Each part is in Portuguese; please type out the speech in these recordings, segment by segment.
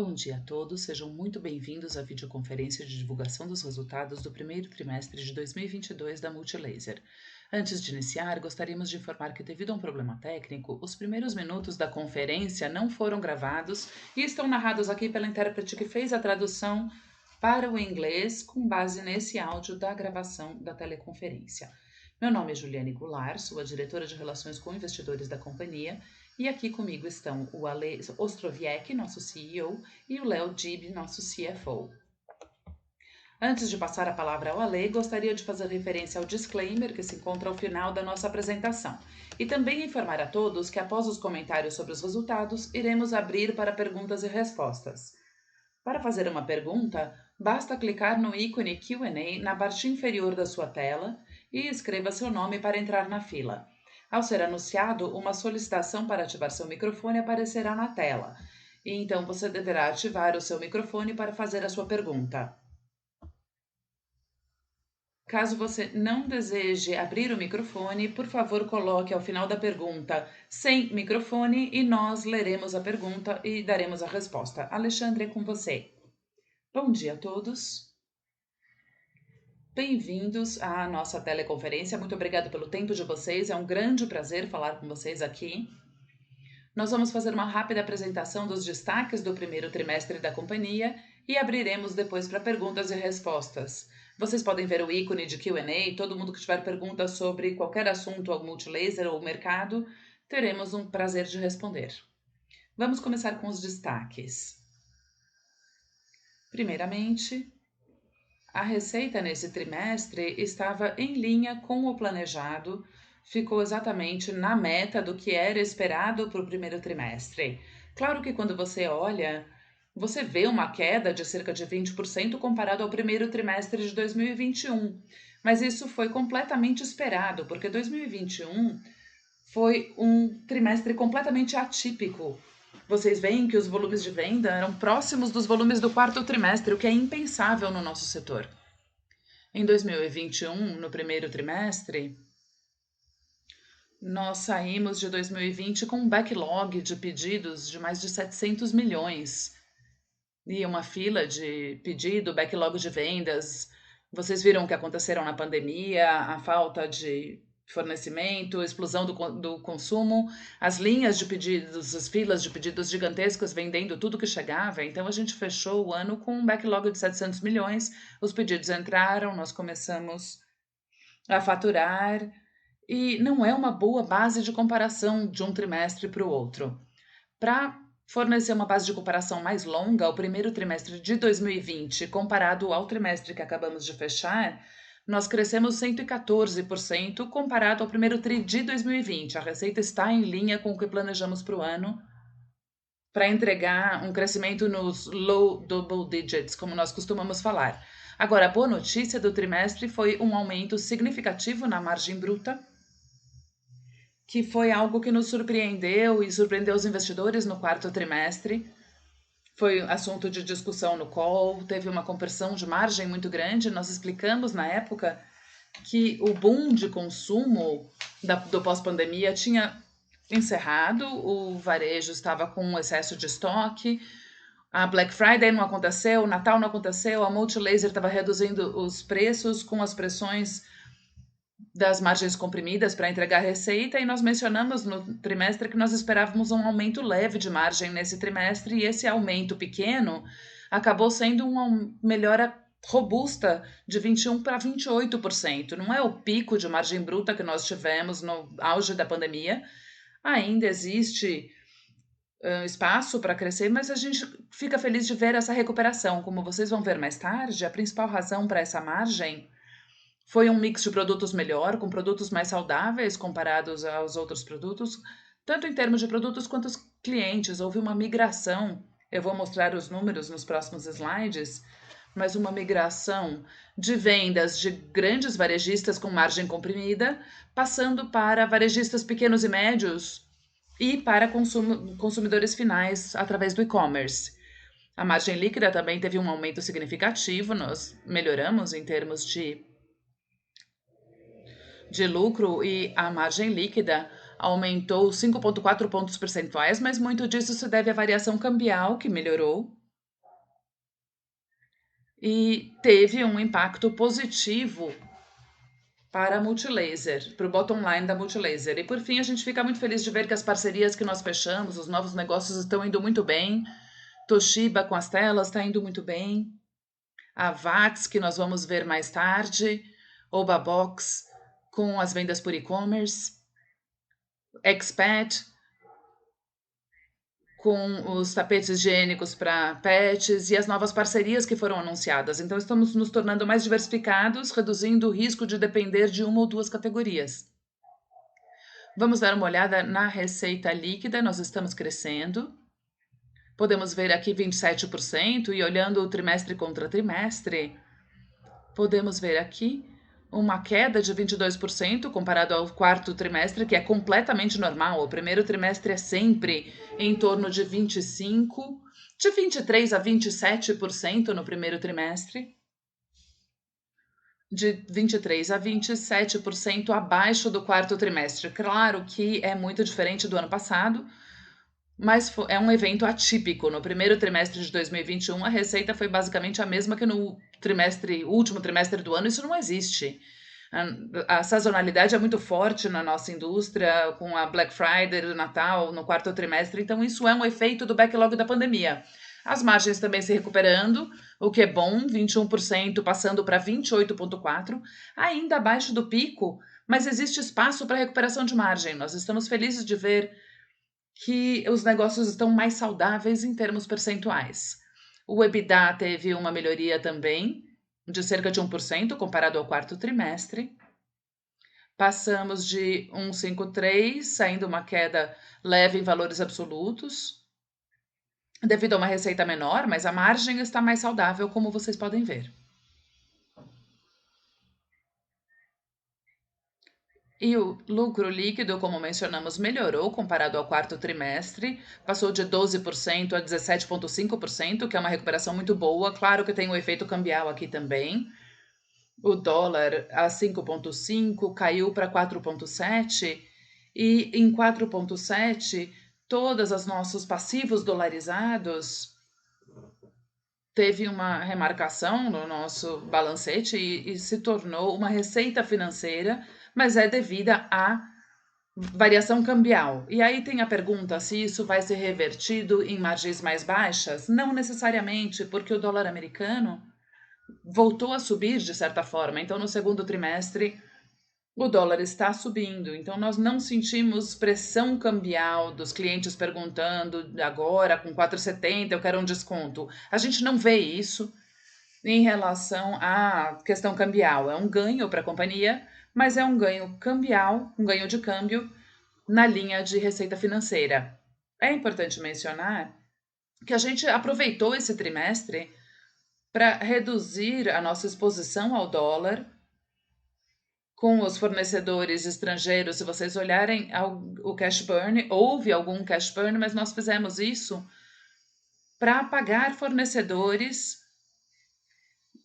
Bom dia a todos, sejam muito bem-vindos à videoconferência de divulgação dos resultados do primeiro trimestre de 2022 da Multilaser. Antes de iniciar, gostaríamos de informar que, devido a um problema técnico, os primeiros minutos da conferência não foram gravados e estão narrados aqui pela intérprete que fez a tradução para o inglês com base nesse áudio da gravação da teleconferência. Meu nome é Juliane Goulart, sou a diretora de Relações com Investidores da companhia, e aqui comigo estão o Ale Ostrowiecki, nosso CEO, e o Léo Dib, nosso CFO. Antes de passar a palavra ao Ale, gostaria de fazer referência ao disclaimer que se encontra ao final da nossa apresentação e também informar a todos que, após os comentários sobre os resultados, iremos abrir para perguntas e respostas. Para fazer uma pergunta, basta clicar no ícone Q&A na parte inferior da sua tela e escreva seu nome para entrar na fila. Ao ser anunciado, uma solicitação para ativar seu microfone aparecerá na tela, e então você deverá ativar o seu microfone para fazer a sua pergunta. Caso você não deseje abrir o microfone, por favor, coloque ao final da pergunta sem microfone e nós leremos a pergunta e daremos a resposta. Alexandre, é com você. Bom dia a todos. Bem-vindos à nossa teleconferência. Muito obrigado pelo tempo de vocês. É um grande prazer falar com vocês aqui. Nós vamos fazer uma rápida apresentação dos destaques do primeiro trimestre da companhia e abriremos depois para perguntas e respostas. Vocês podem ver o ícone de Q&A. Todo mundo que tiver perguntas sobre qualquer assunto ao Multilaser ou mercado, teremos um prazer de responder. Vamos começar com os destaques. Primeiramente, a receita nesse trimestre estava em linha com o planejado, ficou exatamente na meta do que era esperado para o primeiro trimestre. Claro que quando você olha, você vê uma queda de cerca de 20% comparado ao primeiro trimestre de 2021, mas isso foi completamente esperado, porque 2021 foi um trimestre completamente atípico. Vocês veem que os volumes de venda eram próximos dos volumes do quarto trimestre, o que é impensável no nosso setor. Em 2021, no primeiro trimestre, nós saímos de 2020 com um backlog de pedidos de mais de 700 milhões. E uma fila de pedido, backlog de vendas. Vocês viram o que aconteceram na pandemia, a falta de fornecimento, explosão do consumo, as linhas de pedidos, as filas de pedidos gigantescas vendendo tudo que chegava. Então a gente fechou o ano com um backlog de 700 milhões, os pedidos entraram, nós começamos a faturar e não é uma boa base de comparação de um trimestre para o outro. Para fornecer uma base de comparação mais longa, o primeiro trimestre de 2020 comparado ao trimestre que acabamos de fechar, nós crescemos 114% comparado ao primeiro tri de 2020. A receita está em linha com o que planejamos para o ano, para entregar um crescimento nos low double digits, como nós costumamos falar. Agora, a boa notícia do trimestre foi um aumento significativo na margem bruta, que foi algo que nos surpreendeu e surpreendeu os investidores no quarto trimestre. Foi assunto de discussão no call, teve uma conversão de margem muito grande. Nós explicamos na época que o boom de consumo do pós-pandemia tinha encerrado, o varejo estava com um excesso de estoque, a Black Friday não aconteceu, o Natal não aconteceu, a Multilaser estava reduzindo os preços com as pressões das margens comprimidas para entregar receita, e nós mencionamos no trimestre que nós esperávamos um aumento leve de margem nesse trimestre, e esse aumento pequeno acabou sendo uma melhora robusta de 21% para 28%. Não é o pico de margem bruta que nós tivemos no auge da pandemia, ainda existe espaço para crescer, mas a gente fica feliz de ver essa recuperação. Como vocês vão ver mais tarde, a principal razão para essa margem foi um mix de produtos melhor, com produtos mais saudáveis comparados aos outros produtos, tanto em termos de produtos quanto os clientes. Houve uma migração, eu vou mostrar os números nos próximos slides, mas uma migração de vendas de grandes varejistas com margem comprimida, passando para varejistas pequenos e médios e para consumidores finais através do e-commerce. A margem líquida também teve um aumento significativo, nós melhoramos em termos de lucro, e a margem líquida aumentou 5,4 pontos percentuais, mas muito disso se deve à variação cambial, que melhorou, e teve um impacto positivo para a Multilaser, para o bottom line da Multilaser. E por fim, a gente fica muito feliz de ver que as parcerias que nós fechamos, os novos negócios estão indo muito bem. Toshiba com as telas está indo muito bem. A VAX, que nós vamos ver mais tarde. Obabox com as vendas por e-commerce. Expat com os tapetes higiênicos para pets e as novas parcerias que foram anunciadas. Então, estamos nos tornando mais diversificados, reduzindo o risco de depender de uma ou duas categorias. Vamos dar uma olhada na receita líquida, nós estamos crescendo. Podemos ver aqui 27% e olhando o trimestre contra trimestre, podemos ver aqui uma queda de 22% comparado ao quarto trimestre, que é completamente normal. O primeiro trimestre é sempre em torno de 25%, de 23% a 27% no primeiro trimestre, de 23% a 27% abaixo do quarto trimestre. Claro que é muito diferente do ano passado, mas é um evento atípico. No primeiro trimestre de 2021, a receita foi basicamente a mesma que no último trimestre do ano. Isso não existe. A sazonalidade é muito forte na nossa indústria, com a Black Friday, o Natal, no quarto trimestre. Então, isso é um efeito do backlog da pandemia. As margens também se recuperando, o que é bom, 21% passando para 28,4%, ainda abaixo do pico, mas existe espaço para recuperação de margem. Nós estamos felizes de ver que os negócios estão mais saudáveis em termos percentuais. O EBITDA teve uma melhoria também, de cerca de 1% comparado ao quarto trimestre. Passamos de 1,53, saindo uma queda leve em valores absolutos, devido a uma receita menor, mas a margem está mais saudável, como vocês podem ver. E o lucro líquido, como mencionamos, melhorou comparado ao quarto trimestre, passou de 12% a 17,5%, que é uma recuperação muito boa. Claro que tem o efeito cambial aqui também. O dólar a 5,5 caiu para 4,7 e em 4,7 todas as nossos passivos dolarizados teve uma remarcação no nosso balancete e se tornou uma receita financeira, mas é devida à variação cambial. E aí tem a pergunta se isso vai ser revertido em margens mais baixas? Não necessariamente, porque o dólar americano voltou a subir de certa forma. Então, no segundo trimestre, o dólar está subindo. Então, nós não sentimos pressão cambial dos clientes perguntando agora com 4,70 eu quero um desconto. A gente não vê isso em relação à questão cambial. É um ganho para a companhia, mas é um ganho cambial, um ganho de câmbio na linha de receita financeira. É importante mencionar que a gente aproveitou esse trimestre para reduzir a nossa exposição ao dólar com os fornecedores estrangeiros. Se vocês olharem o cash burn, houve algum cash burn, mas nós fizemos isso para pagar fornecedores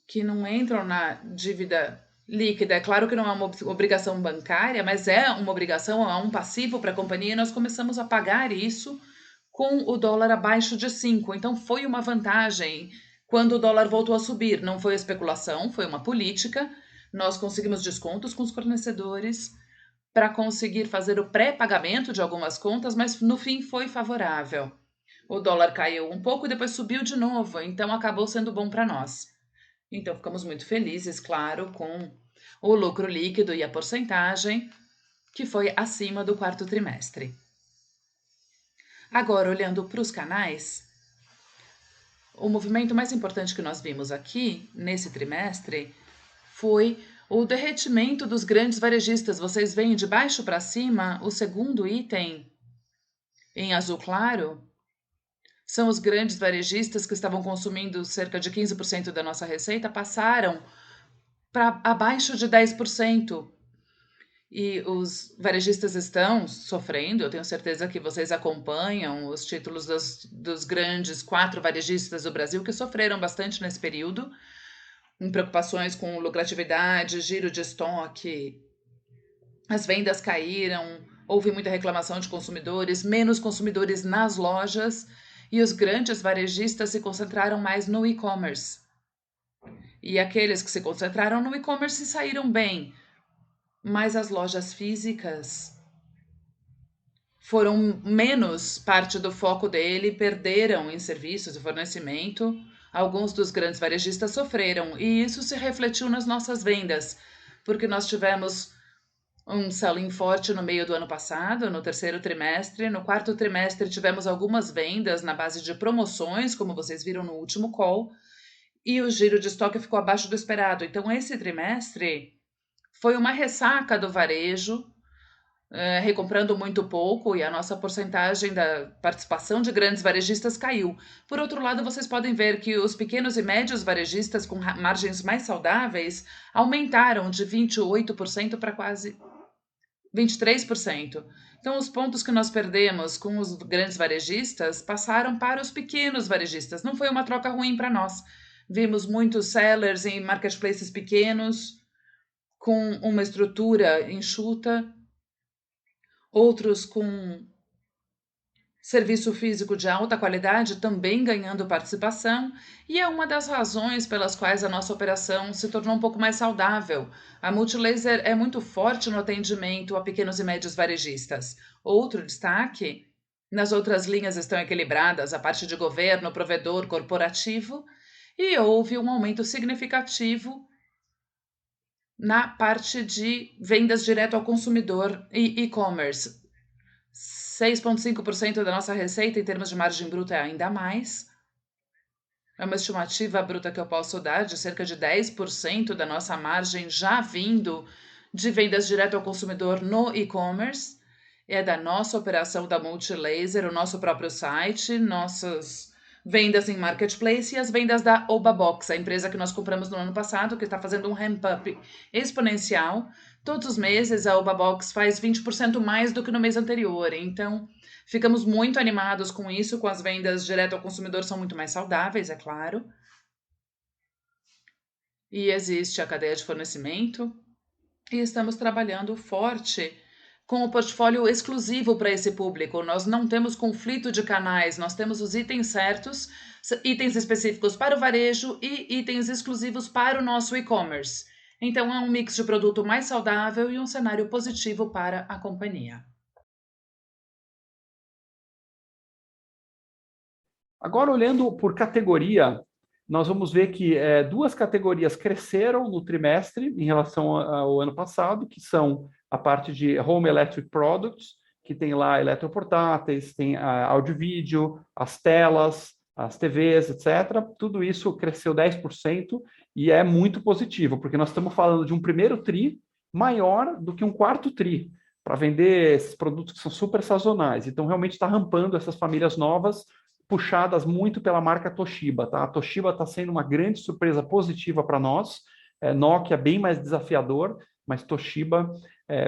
que não entram na dívida líquida. É claro que não é uma obrigação bancária, mas é uma obrigação, é um passivo para a companhia e nós começamos a pagar isso com o dólar abaixo de 5. Então foi uma vantagem quando o dólar voltou a subir. Não foi especulação, foi uma política. Nós conseguimos descontos com os fornecedores para conseguir fazer o pré-pagamento de algumas contas, mas no fim foi favorável. O dólar caiu um pouco e depois subiu de novo, então acabou sendo bom para nós. Então ficamos muito felizes, claro, com o lucro líquido e a porcentagem, que foi acima do quarto trimestre. Agora, olhando para os canais, o movimento mais importante que nós vimos aqui, nesse trimestre, foi o derretimento dos grandes varejistas. Vocês veem de baixo para cima, o segundo item, em azul claro, são os grandes varejistas que estavam consumindo cerca de 15% da nossa receita, passaram para abaixo de 10%. E os varejistas estão sofrendo, eu tenho certeza que vocês acompanham os títulos dos grandes 4 varejistas do Brasil que sofreram bastante nesse período, em preocupações com lucratividade, giro de estoque, as vendas caíram, houve muita reclamação de consumidores, menos consumidores nas lojas e os grandes varejistas se concentraram mais no e-commerce. E aqueles que se concentraram no e-commerce saíram bem, mas as lojas físicas foram menos parte do foco dele, perderam em serviços e fornecimento. Alguns dos grandes varejistas sofreram, e isso se refletiu nas nossas vendas, porque nós tivemos um selling forte no meio do ano passado, no terceiro trimestre. No quarto trimestre, tivemos algumas vendas na base de promoções, como vocês viram no último call, e o giro de estoque ficou abaixo do esperado. Então, esse trimestre foi uma ressaca do varejo, recomprando muito pouco, e a nossa porcentagem da participação de grandes varejistas caiu. Por outro lado, vocês podem ver que os pequenos e médios varejistas com margens mais saudáveis aumentaram de 28% para quase 23%. Então, os pontos que nós perdemos com os grandes varejistas passaram para os pequenos varejistas. Não foi uma troca ruim para nós. Vimos muitos sellers em marketplaces pequenos, com uma estrutura enxuta, outros com serviço físico de alta qualidade também ganhando participação, e é uma das razões pelas quais a nossa operação se tornou um pouco mais saudável. A Multilaser é muito forte no atendimento a pequenos e médios varejistas. Outro destaque: nas outras linhas estão equilibradas a parte de governo, provedor, corporativo, e houve um aumento significativo na parte de vendas direto ao consumidor e e-commerce. 6,5% da nossa receita em termos de margem bruta é ainda mais. É uma estimativa bruta que eu posso dar de cerca de 10% da nossa margem já vindo de vendas direto ao consumidor no e-commerce. É da nossa operação da Multilaser, o nosso próprio site, nossas vendas em marketplace e as vendas da Obabox, a empresa que nós compramos no ano passado, que está fazendo um ramp-up exponencial. Todos os meses a Obabox faz 20% mais do que no mês anterior. Então, ficamos muito animados com isso, com as vendas direto ao consumidor são muito mais saudáveis, é claro. E existe a cadeia de fornecimento. E estamos trabalhando forte com o portfólio exclusivo para esse público. Nós não temos conflito de canais, nós temos os itens certos, itens específicos para o varejo e itens exclusivos para o nosso e-commerce. Então é um mix de produto mais saudável e um cenário positivo para a companhia. Agora, olhando por categoria, nós vamos ver que duas categorias cresceram no trimestre em relação ao ano passado, que são a parte de Home Electric Products, que tem lá eletroportáteis, tem áudio e vídeo, as telas, as TVs, etc. Tudo isso cresceu 10% e é muito positivo, porque nós estamos falando de um primeiro TRI maior do que um quarto TRI, para vender esses produtos que são super sazonais. Então, realmente está rampando essas famílias novas, puxadas muito pela marca Toshiba. Tá? A Toshiba está sendo uma grande surpresa positiva para nós. Nokia bem mais desafiador, mas Toshiba,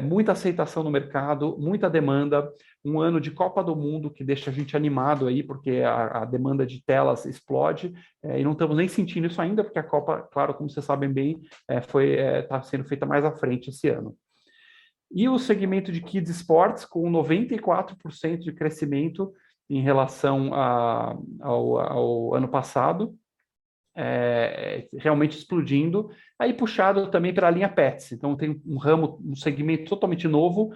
muita aceitação no mercado, muita demanda, um ano de Copa do Mundo que deixa a gente animado aí, porque a demanda de telas explode, e não estamos nem sentindo isso ainda, porque a Copa, claro, como vocês sabem bem, está sendo feita mais à frente esse ano. E o segmento de Kids Sports, com 94% de crescimento em relação ao ano passado, realmente explodindo, aí puxado também pela linha Pets. Então tem um ramo, um segmento totalmente novo.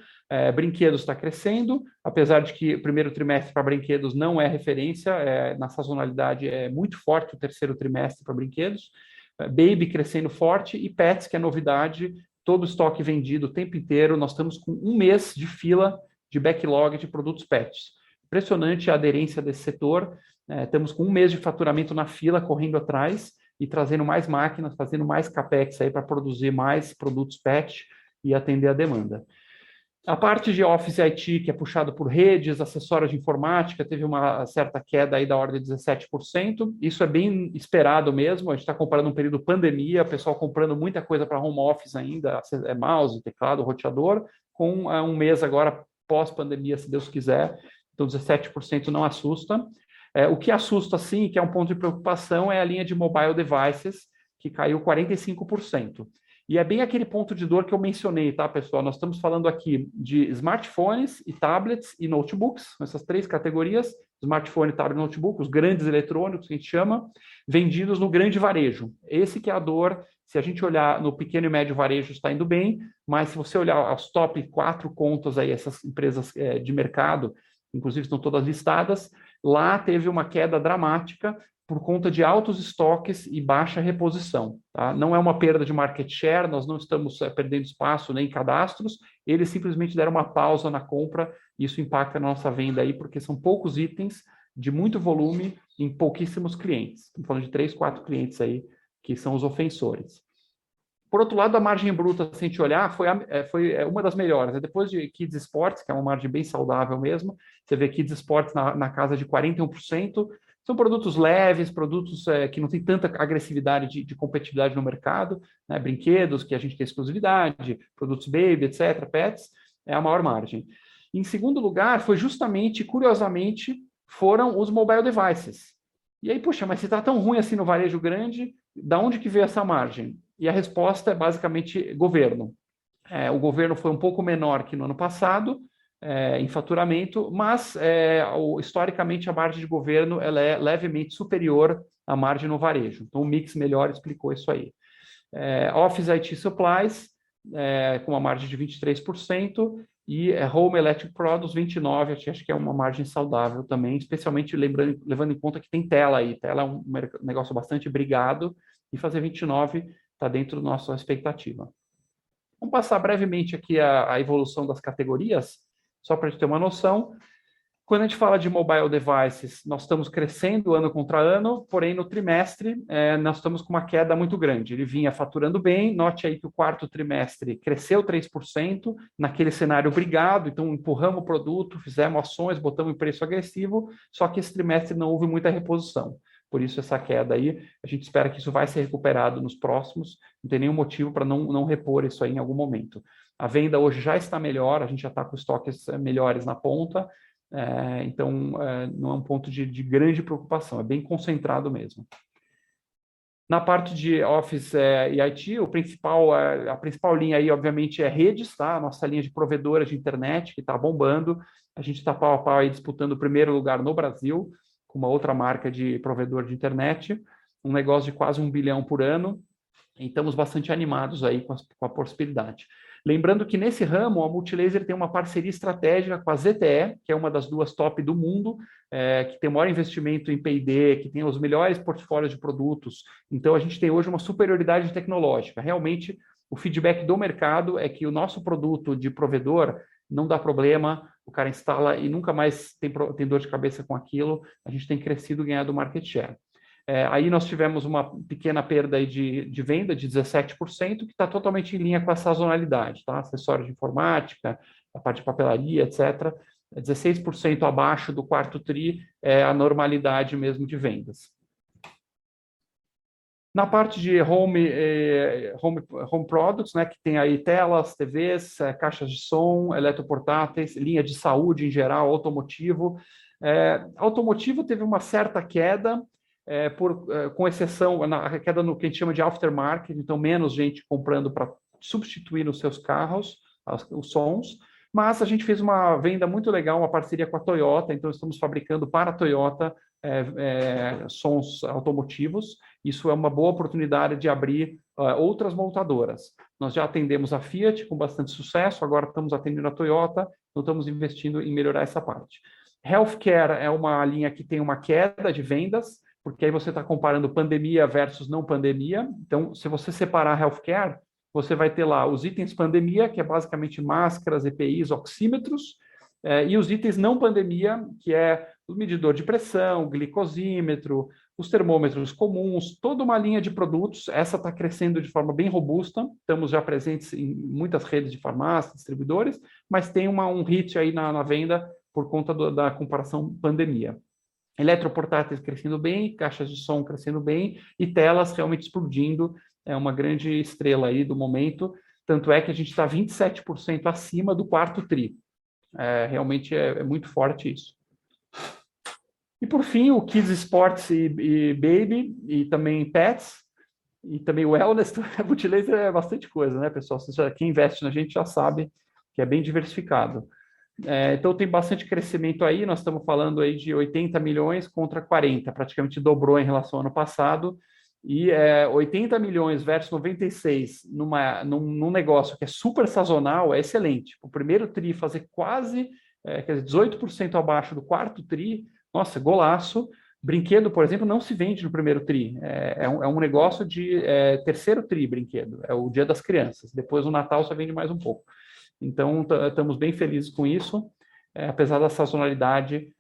Brinquedos está crescendo, apesar de que o primeiro trimestre para brinquedos não é referência, na sazonalidade é muito forte o terceiro trimestre para brinquedos. Baby crescendo forte e Pets, que é novidade, todo o estoque vendido o tempo inteiro. Nós estamos com um mês de fila de backlog de produtos Pets. Impressionante a aderência desse setor. Estamos com um mês de faturamento na fila, correndo atrás e trazendo mais máquinas, fazendo mais capex aí para produzir mais produtos PET e atender a demanda. A parte de Office IT, que é puxado por redes, acessórios de informática, teve uma certa queda aí da ordem de 17%. Isso é bem esperado mesmo. A gente está comparando um período pandemia, o pessoal comprando muita coisa para home office ainda, mouse, teclado, roteador, com um mês agora pós-pandemia, se Deus quiser. Então, 17% não assusta. O que assusta, sim, que é um ponto de preocupação, é a linha de mobile devices, que caiu 45%. E é bem aquele ponto de dor que eu mencionei, tá, pessoal? Nós estamos falando aqui de smartphones e tablets e notebooks, essas três categorias, smartphone, tablet, notebook, os grandes eletrônicos, que a gente chama, vendidos no grande varejo. Esse que é a dor. Se a gente olhar no pequeno e médio varejo, está indo bem, mas se você olhar as top 4 contas aí, essas empresas de mercado, inclusive estão todas listadas, lá teve uma queda dramática por conta de altos estoques e baixa reposição. Tá? Não é uma perda de market share, nós não estamos perdendo espaço nem cadastros, eles simplesmente deram uma pausa na compra, e isso impacta na nossa venda aí, porque são poucos itens de muito volume em pouquíssimos clientes. Estamos falando de 3, 4 clientes aí, que são os ofensores. Por outro lado, a margem bruta, se a gente olhar, foi uma das melhores. Depois de Kids Sports, que é uma margem bem saudável mesmo, você vê Kids Sports na casa de 41%. São produtos leves, produtos que não têm tanta agressividade de competitividade no mercado, né? Brinquedos, que a gente tem exclusividade, produtos baby, etc., pets, é a maior margem. Em segundo lugar, foi justamente, curiosamente, foram os mobile devices. E aí, puxa, mas se está tão ruim assim no varejo grande, da onde que veio essa margem? E a resposta é basicamente governo. O governo foi um pouco menor que no ano passado, em faturamento, mas historicamente a margem de governo ela é levemente superior à margem no varejo. Então o mix melhor explicou isso aí. Office IT Supplies, com uma margem de 23%, e Home Electric Products 29%, acho que é uma margem saudável também, especialmente levando em conta que tem tela aí. Tela é um negócio bastante brigado, e fazer 29% está dentro da nossa expectativa. Vamos passar brevemente aqui a evolução das categorias, só para a gente ter uma noção. Quando a gente fala de mobile devices, nós estamos crescendo ano contra ano, porém no trimestre nós estamos com uma queda muito grande. Ele vinha faturando bem, note aí que o quarto trimestre cresceu 3%, naquele cenário brigado, então empurramos o produto, fizemos ações, botamos em preço agressivo, só que esse trimestre não houve muita reposição. Por isso essa queda aí, a gente espera que isso vai ser recuperado nos próximos, não tem nenhum motivo para não repor isso aí em algum momento. A venda hoje já está melhor, a gente já está com estoques melhores na ponta, então não é um ponto de grande preocupação, é bem concentrado mesmo. Na parte de Office e IT, a principal linha aí, obviamente, é redes, tá? A nossa linha de provedora de internet, que está bombando. A gente está pau a pau aí disputando o primeiro lugar no Brasil, com uma outra marca de provedor de internet, um negócio de quase 1 bilhão por ano, e estamos bastante animados aí com a possibilidade. Lembrando que nesse ramo, a Multilaser tem uma parceria estratégica com a ZTE, que é uma das duas top do mundo, que tem o maior investimento em P&D, que tem os melhores portfólios de produtos. Então, a gente tem hoje uma superioridade tecnológica. Realmente, o feedback do mercado é que o nosso produto de provedor não dá problema, o cara instala e nunca mais tem dor de cabeça com aquilo. A gente tem crescido e ganhado market share. Aí nós tivemos uma pequena perda aí de venda de 17%, que está totalmente em linha com a sazonalidade, tá? Acessórios de informática, a parte de papelaria, etc. 16% abaixo do quarto TRI é a normalidade mesmo de vendas. Na parte de home products, né, que tem aí telas, TVs, caixas de som, eletroportáteis, linha de saúde em geral, automotivo. Automotivo teve uma certa queda, com exceção na queda no que a gente chama de aftermarket, então menos gente comprando para substituir os seus carros, os sons, mas a gente fez uma venda muito legal, uma parceria com a Toyota, então estamos fabricando para a Toyota sons automotivos. Isso é uma boa oportunidade de abrir outras montadoras. Nós já atendemos a Fiat com bastante sucesso, agora estamos atendendo a Toyota, então estamos investindo em melhorar essa parte. Healthcare é uma linha que tem uma queda de vendas, porque aí você está comparando pandemia versus não pandemia. Então, se você separar healthcare, você vai ter lá os itens pandemia, que é basicamente máscaras, EPIs, oxímetros, e os itens não pandemia, que é o medidor de pressão, o glicosímetro, os termômetros comuns, toda uma linha de produtos. Essa está crescendo de forma bem robusta, estamos já presentes em muitas redes de farmácias, distribuidores, mas tem um hit aí na venda por conta da comparação pandemia. Eletroportáteis crescendo bem, caixas de som crescendo bem e telas realmente explodindo, é uma grande estrela aí do momento, tanto é que a gente está 27% acima do quarto TRI. Realmente é muito forte isso. E por fim, o Kids Sports e Baby, e também Pets, e também o Wellness, a Multilaser é bastante coisa, né, pessoal? Quem investe na gente já sabe que é bem diversificado. Então tem bastante crescimento aí, nós estamos falando aí de 80 milhões contra 40, praticamente dobrou em relação ao ano passado, e 80 milhões versus 96 num negócio que é super sazonal é excelente. O primeiro TRI fazer quase, quer dizer, 18% abaixo do quarto TRI, nossa, golaço. Brinquedo, por exemplo, não se vende no primeiro TRI, é um negócio de terceiro TRI brinquedo, é o Dia das Crianças, depois no Natal só vende mais um pouco. Então, estamos bem felizes com isso, apesar da sazonalidade,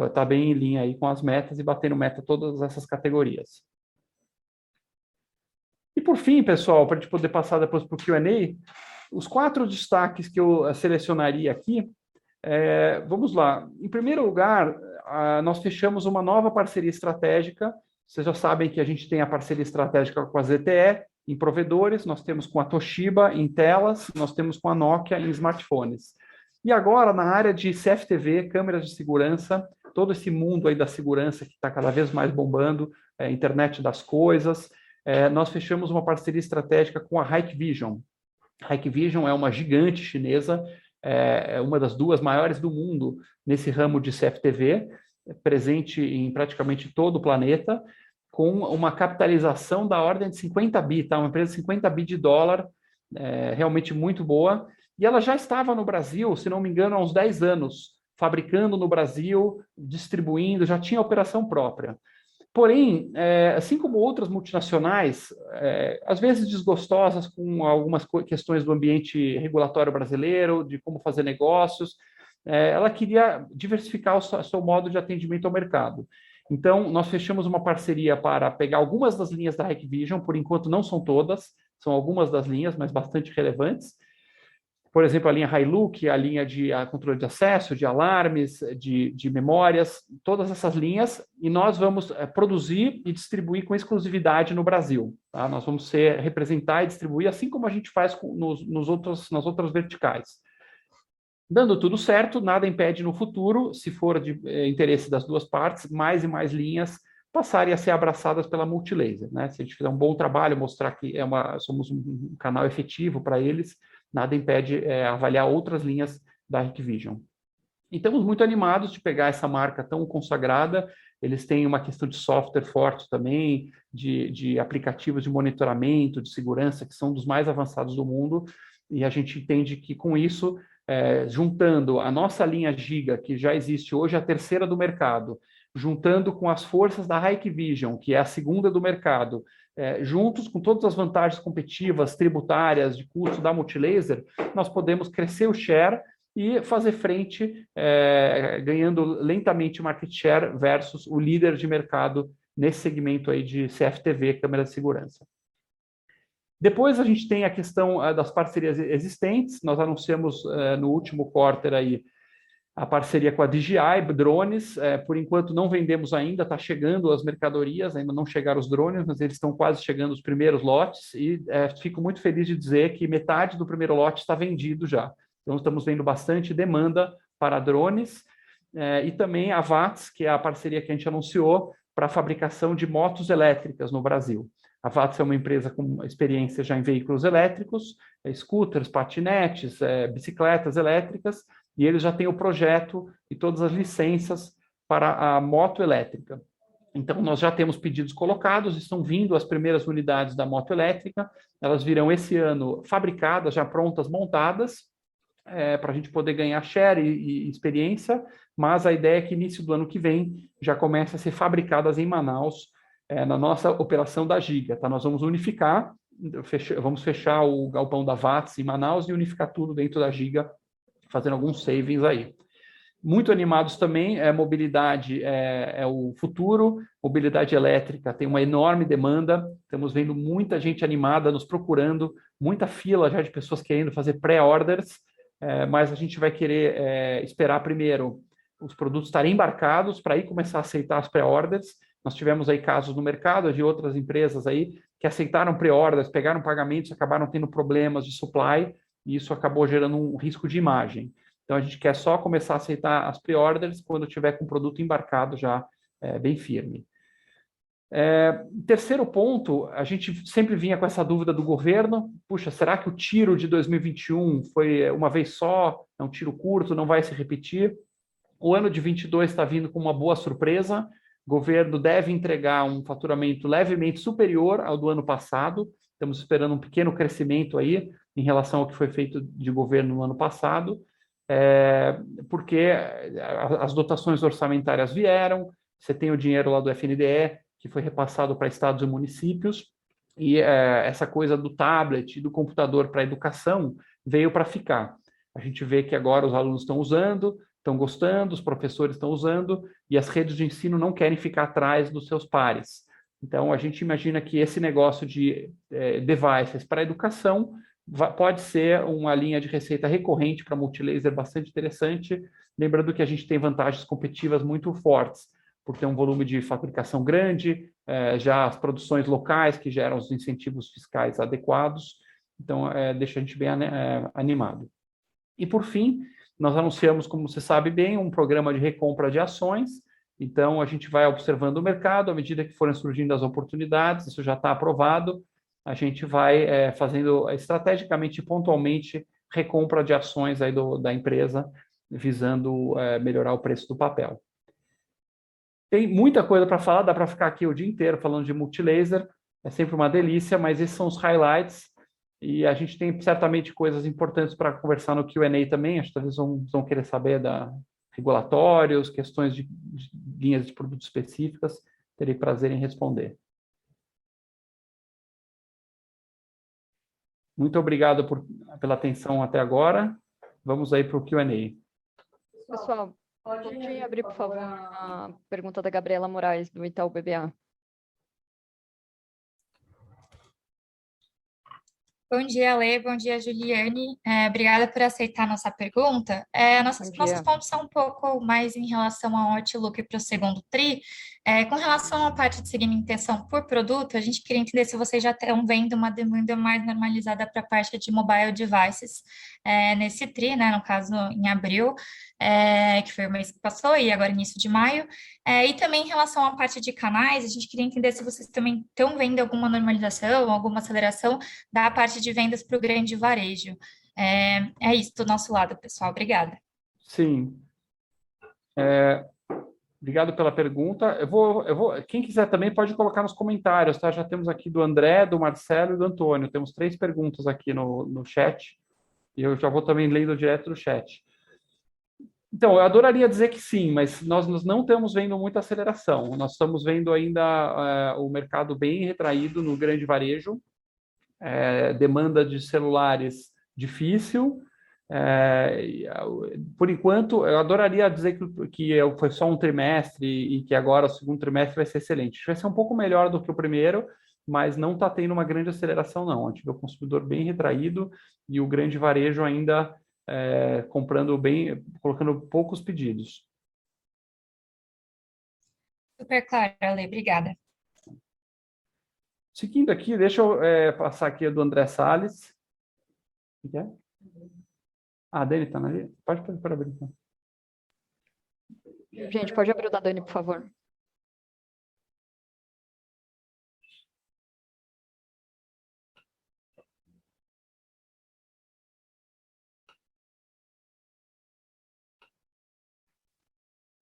está bem em linha aí com as metas e batendo meta todas essas categorias. E por fim, pessoal, para a gente poder passar depois para o Q&A, os 4 destaques que eu selecionaria aqui, vamos lá. Em primeiro lugar, nós fechamos uma nova parceria estratégica. Vocês já sabem que a gente tem a parceria estratégica com a ZTE em provedores, nós temos com a Toshiba em telas, nós temos com a Nokia em smartphones. E agora, na área de CFTV, câmeras de segurança, todo esse mundo aí da segurança que está cada vez mais bombando, internet das coisas, nós fechamos uma parceria estratégica com a Hikvision. Hikvision é uma gigante chinesa, uma das 2 maiores do mundo nesse ramo de CFTV, presente em praticamente todo o planeta, com uma capitalização da ordem de 50 bi, tá? Uma empresa de 50 bi de dólar, realmente muito boa. E ela já estava no Brasil, se não me engano, há uns 10 anos, fabricando no Brasil, distribuindo, já tinha operação própria. Porém, assim como outras multinacionais, às vezes desgostosas com algumas questões do ambiente regulatório brasileiro, de como fazer negócios, ela queria diversificar o seu modo de atendimento ao mercado. Então, nós fechamos uma parceria para pegar algumas das linhas da Hikvision, por enquanto não são todas, são algumas das linhas, mas bastante relevantes. Por exemplo, a linha Hilux, a linha de controle de acesso, de alarmes, de memórias, todas essas linhas, e nós vamos produzir e distribuir com exclusividade no Brasil. Tá? Nós vamos representar e distribuir, assim como a gente faz nas outras verticais. Dando tudo certo, nada impede no futuro, se for de interesse das 2 partes, mais e mais linhas passarem a ser abraçadas pela Multilaser. Né? Se a gente fizer um bom trabalho, mostrar que somos um canal efetivo para eles, nada impede avaliar outras linhas da Hikvision. E estamos muito animados de pegar essa marca tão consagrada. Eles têm uma questão de software forte também, de aplicativos de monitoramento, de segurança, que são dos mais avançados do mundo. E a gente entende que, com isso, juntando a nossa linha Giga, que já existe hoje, a terceira do mercado, juntando com as forças da Hikvision, que é a segunda do mercado, juntos com todas as vantagens competitivas, tributárias, de custo da Multilaser, nós podemos crescer o share e fazer frente, ganhando lentamente market share versus o líder de mercado nesse segmento aí de CFTV, câmera de segurança. Depois a gente tem a questão das parcerias existentes. Nós anunciamos no último quarter aí a parceria com a DJI, drones. Por enquanto não vendemos ainda, está chegando as mercadorias, ainda não chegaram os drones, mas eles estão quase chegando os primeiros lotes e fico muito feliz de dizer que metade do primeiro lote está vendido já. Então estamos vendo bastante demanda para drones e também a VATS, que é a parceria que a gente anunciou para a fabricação de motos elétricas no Brasil. A VATS é uma empresa com experiência já em veículos elétricos, scooters, patinetes, bicicletas elétricas, e eles já têm o projeto e todas as licenças para a moto elétrica. Então, nós já temos pedidos colocados, estão vindo as primeiras unidades da moto elétrica, elas virão esse ano fabricadas, já prontas, montadas, para a gente poder ganhar share e experiência, mas a ideia é que início do ano que vem já comece a ser fabricadas em Manaus, na nossa operação da Giga. Tá? Nós vamos unificar, vamos fechar o galpão da VATS em Manaus e unificar tudo dentro da Giga, fazendo alguns savings aí. Muito animados também, mobilidade é o futuro, mobilidade elétrica tem uma enorme demanda, estamos vendo muita gente animada nos procurando, muita fila já de pessoas querendo fazer pré-orders, mas a gente vai querer esperar primeiro os produtos estarem embarcados para aí começar a aceitar as pré-orders. Nós tivemos aí casos no mercado de outras empresas aí que aceitaram pré-orders, pegaram pagamentos, acabaram tendo problemas de supply e isso acabou gerando um risco de imagem. Então, a gente quer só começar a aceitar as pré-orders quando tiver com o produto embarcado já bem firme. Terceiro ponto, a gente sempre vinha com essa dúvida do governo, puxa, será que o tiro de 2021 foi uma vez só, é um tiro curto, não vai se repetir? O ano de 22 está vindo com uma boa surpresa, o governo deve entregar um faturamento levemente superior ao do ano passado, estamos esperando um pequeno crescimento aí em relação ao que foi feito de governo no ano passado, porque as dotações orçamentárias vieram, você tem o dinheiro lá do FNDE, que foi repassado para estados e municípios, e essa coisa do tablet e do computador para a educação veio para ficar. A gente vê que agora os alunos estão usando, estão gostando, os professores estão usando, e as redes de ensino não querem ficar atrás dos seus pares. Então, a gente imagina que esse negócio de devices para a educação pode ser uma linha de receita recorrente para multilaser bastante interessante, lembrando que a gente tem vantagens competitivas muito fortes, por ter um volume de fabricação grande, já as produções locais que geram os incentivos fiscais adequados, então deixa a gente bem animado. E por fim, nós anunciamos, como você sabe bem, um programa de recompra de ações, então a gente vai observando o mercado, à medida que forem surgindo as oportunidades, isso já está aprovado, a gente vai fazendo estrategicamente e pontualmente recompra de ações aí da empresa, visando melhorar o preço do papel. Tem muita coisa para falar, dá para ficar aqui o dia inteiro falando de multilaser, é sempre uma delícia, mas esses são os highlights, e a gente tem certamente coisas importantes para conversar no Q&A também, acho que talvez vão querer saber da regulatórios, questões de linhas de produtos específicas, terei prazer em responder. Muito obrigado pela atenção até agora, vamos aí para o Q&A. Pessoal, pode abrir, por favor, a pergunta da Gabriela Moraes, do Itaú BBA. Bom dia, Lê. Bom dia, Juliane. Obrigada por aceitar a nossa pergunta. Nossos pontos são um pouco mais em relação ao outlook para o segundo TRI. Com relação à parte de segmentação por produto, a gente queria entender se vocês já estão vendo uma demanda mais normalizada para a parte de mobile devices nesse TRI, né, no caso, em abril, que foi o mês que passou, e agora início de maio. E também em relação à parte de canais, a gente queria entender se vocês também estão vendo alguma normalização, alguma aceleração da parte de vendas para o grande varejo. É isso do nosso lado, pessoal. Obrigada. Sim. Obrigado pela pergunta. Quem quiser também pode colocar nos comentários, tá? Já temos aqui do André, do Marcelo e do Antônio. Temos 3 perguntas aqui no chat, e eu já vou também lendo direto do chat. Então, eu adoraria dizer que sim, mas nós não estamos vendo muita aceleração. Nós estamos vendo ainda o mercado bem retraído no grande varejo, demanda de celulares difícil. Por enquanto, eu adoraria dizer que foi só um trimestre e que agora o segundo trimestre vai ser excelente. Vai ser um pouco melhor do que o primeiro, mas não está tendo uma grande aceleração, não. A gente vê o consumidor bem retraído e o grande varejo ainda comprando bem, colocando poucos pedidos. Super claro, Ale. Obrigada. Seguindo aqui, deixa eu passar aqui a do André Salles. O que é? A Dani está ali? Pode abrir, então. Gente, pode abrir o da Dani, por favor.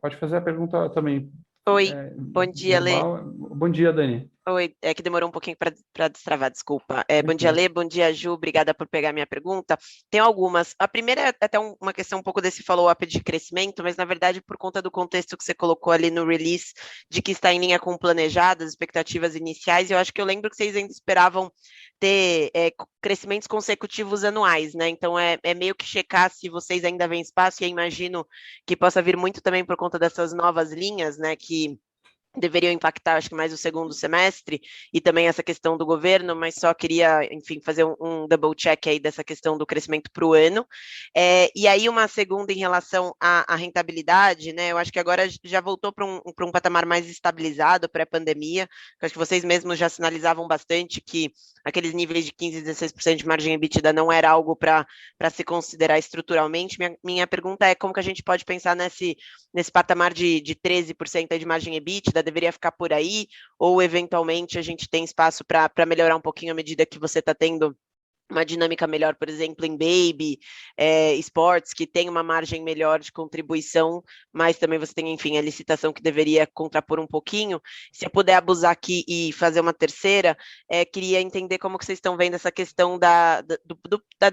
Pode fazer a pergunta também. Oi, bom dia, Lê. Bom dia, Dani. Oi, é que demorou um pouquinho para destravar, desculpa. Bom dia, Lê, bom dia, Ju, obrigada por pegar minha pergunta. Tem algumas. A primeira é até uma questão um pouco desse follow-up de crescimento, mas na verdade por conta do contexto que você colocou ali no release, de que está em linha com o planejado, as expectativas iniciais, eu acho que eu lembro que vocês ainda esperavam ter crescimentos consecutivos anuais, né? Então é meio que checar se vocês ainda veem espaço, e eu imagino que possa vir muito também por conta dessas novas linhas, né, que deveriam impactar, acho que mais o segundo semestre, e também essa questão do governo, mas só queria, enfim, fazer um double check aí dessa questão do crescimento para o ano. E aí uma segunda em relação à rentabilidade, né, eu acho que agora já voltou para um patamar mais estabilizado pré-pandemia, acho que vocês mesmos já sinalizavam bastante que aqueles níveis de 15%, 16% de margem EBITDA não era algo para se considerar estruturalmente. Minha pergunta é como que a gente pode pensar nesse patamar de 13% de margem EBITDA, EBITDA deveria ficar por aí, ou eventualmente a gente tem espaço para melhorar um pouquinho à medida que você está tendo uma dinâmica melhor, por exemplo, em baby, esportes, que tem uma margem melhor de contribuição, mas também você tem, enfim, a licitação que deveria contrapor um pouquinho. Se eu puder abusar aqui e fazer uma terceira, queria entender como que vocês estão vendo essa questão da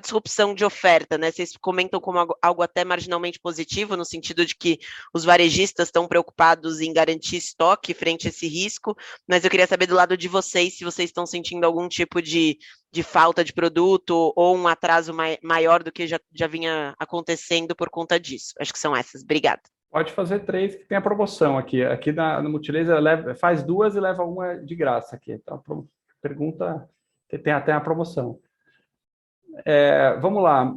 disrupção de oferta, né? Vocês comentam como algo até marginalmente positivo, no sentido de que os varejistas estão preocupados em garantir estoque frente a esse risco, mas eu queria saber do lado de vocês, se vocês estão sentindo algum tipo de falta de produto ou um atraso maior do que já vinha acontecendo por conta disso. Acho que são essas. Obrigada. Pode fazer 3, que tem a promoção aqui. Aqui no Multilaser faz 2 e leva uma de graça aqui. Então, pergunta, tem até a promoção. Vamos lá.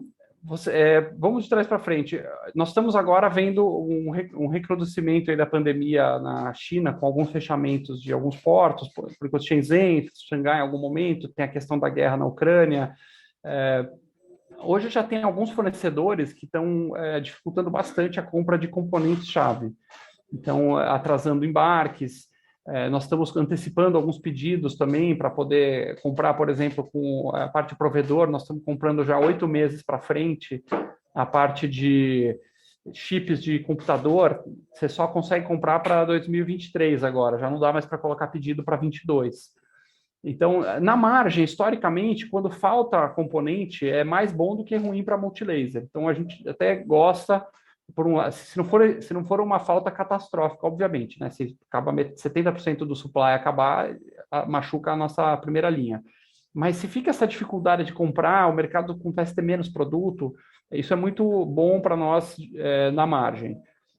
Vamos de trás para frente. Nós estamos agora vendo um recrudescimento aí da pandemia na China, com alguns fechamentos de alguns portos, por exemplo, Shenzhen, Xangai em algum momento, tem a questão da guerra na Ucrânia. Hoje já tem alguns fornecedores que estão dificultando bastante a compra de componentes-chave. Então, atrasando embarques. Nós estamos antecipando alguns pedidos também para poder comprar, por exemplo, com a parte provedor, nós estamos comprando já 8 meses para frente a parte de chips de computador, você só consegue comprar para 2023 agora, já não dá mais para colocar pedido para 22. Então, na margem, historicamente, quando falta componente, é mais bom do que ruim para multilaser. Então, a gente até gosta... se não for uma falta catastrófica, obviamente, né? Se acaba 70% do supply acabar, machuca a nossa primeira linha. Mas se fica essa dificuldade de comprar, o mercado começa a ter menos produto, isso é muito bom para nós na margem,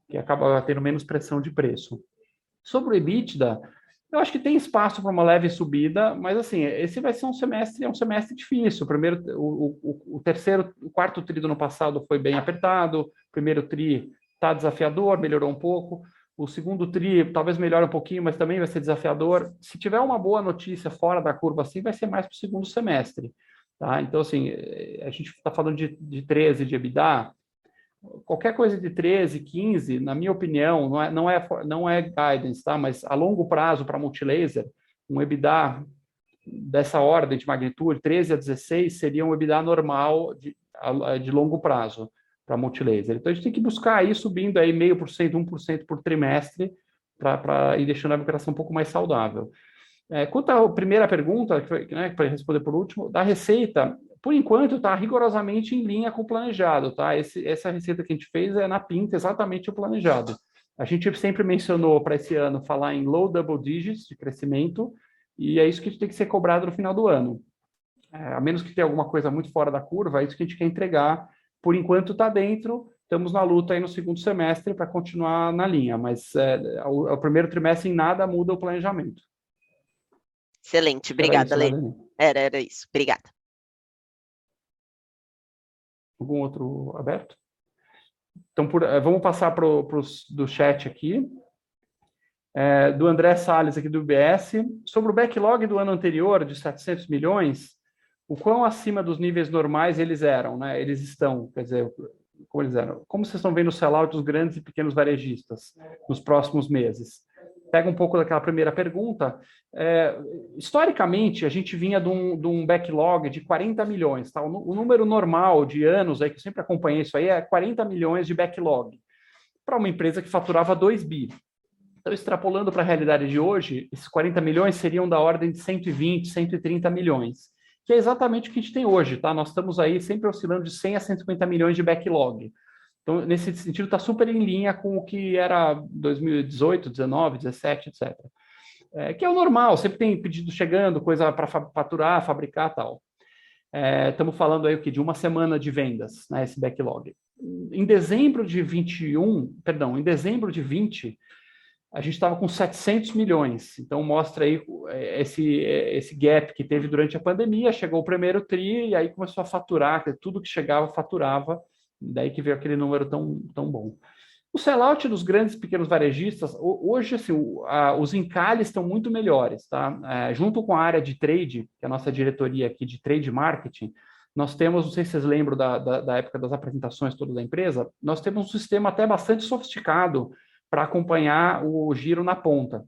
que acaba tendo menos pressão de preço. Sobre o EBITDA, eu acho que tem espaço para uma leve subida, mas assim, esse vai ser um semestre difícil. O quarto tri do ano passado foi bem apertado, o primeiro tri está desafiador, melhorou um pouco. O segundo tri talvez melhore um pouquinho, mas também vai ser desafiador. Se tiver uma boa notícia fora da curva assim, vai ser mais para o segundo semestre. Tá? Então, assim, a gente está falando de 13 de EBITDA. Qualquer coisa de 13, 15, na minha opinião, não é guidance, tá? Mas a longo prazo para multilaser, um EBITDA dessa ordem de magnitude, 13 a 16, seria um EBITDA normal de longo prazo para multilaser. Então, a gente tem que buscar aí subindo aí 0,5%, 1% por trimestre para ir deixando a operação um pouco mais saudável. Quanto à primeira pergunta, né, para responder por último, da receita, por enquanto está rigorosamente em linha com o planejado, tá? Essa receita que a gente fez é na pinta exatamente o planejado. A gente sempre mencionou para esse ano falar em low double digits de crescimento, e é isso que tem que ser cobrado no final do ano. A menos que tenha alguma coisa muito fora da curva, é isso que a gente quer entregar. Por enquanto está dentro, estamos na luta aí no segundo semestre para continuar na linha, mas o primeiro trimestre em nada muda o planejamento. Excelente, obrigada, Lê. Era isso, obrigada. Algum outro aberto? Então, vamos passar para os do chat aqui. Do André Salles, aqui do UBS. Sobre o backlog do ano anterior, de 700 milhões, o quão acima dos níveis normais eles eram, né? Eles estão, quer dizer, como eles eram. Como vocês estão vendo o sellout dos grandes e pequenos varejistas nos próximos meses? Pega um pouco daquela primeira pergunta. Historicamente, a gente vinha de um backlog de 40 milhões. Tá? O número normal de anos, aí, que eu sempre acompanhei isso aí, é 40 milhões de backlog para uma empresa que faturava 2 bi. Então, extrapolando para a realidade de hoje, esses 40 milhões seriam da ordem de 120, 130 milhões, que é exatamente o que a gente tem hoje. Tá? Nós estamos aí sempre oscilando de 100 a 150 milhões de backlog. Então, nesse sentido, está super em linha com o que era 2018, 19, 17, etc. Que é o normal, sempre tem pedido chegando, coisa para faturar, fabricar e tal. Estamos falando aí de uma semana de vendas, né, esse backlog. Em dezembro de 20, a gente estava com 700 milhões. Então, mostra aí esse gap que teve durante a pandemia, chegou o primeiro tri e aí começou a faturar, tudo que chegava, faturava. Daí que veio aquele número tão bom. O sellout dos grandes e pequenos varejistas, hoje, assim, os encalhes estão muito melhores, tá? Junto com a área de trade, que é a nossa diretoria aqui de trade marketing, nós temos, não sei se vocês lembram da época das apresentações todas da empresa, nós temos um sistema até bastante sofisticado para acompanhar o giro na ponta.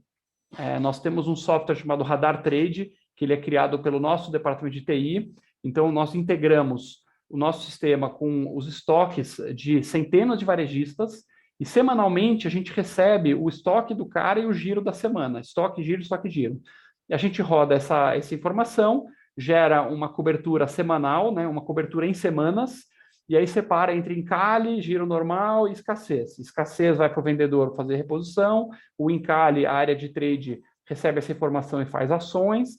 Nós temos um software chamado Radar Trade, que ele é criado pelo nosso departamento de TI. Então, nós integramos o nosso sistema com os estoques de centenas de varejistas e, semanalmente, a gente recebe o estoque do cara e o giro da semana. Estoque, giro, estoque, giro. E a gente roda essa informação, gera uma cobertura semanal, né, uma cobertura em semanas, e aí separa entre encalhe, giro normal e escassez. Escassez vai para o vendedor fazer reposição, o encalhe, a área de trade, recebe essa informação e faz ações.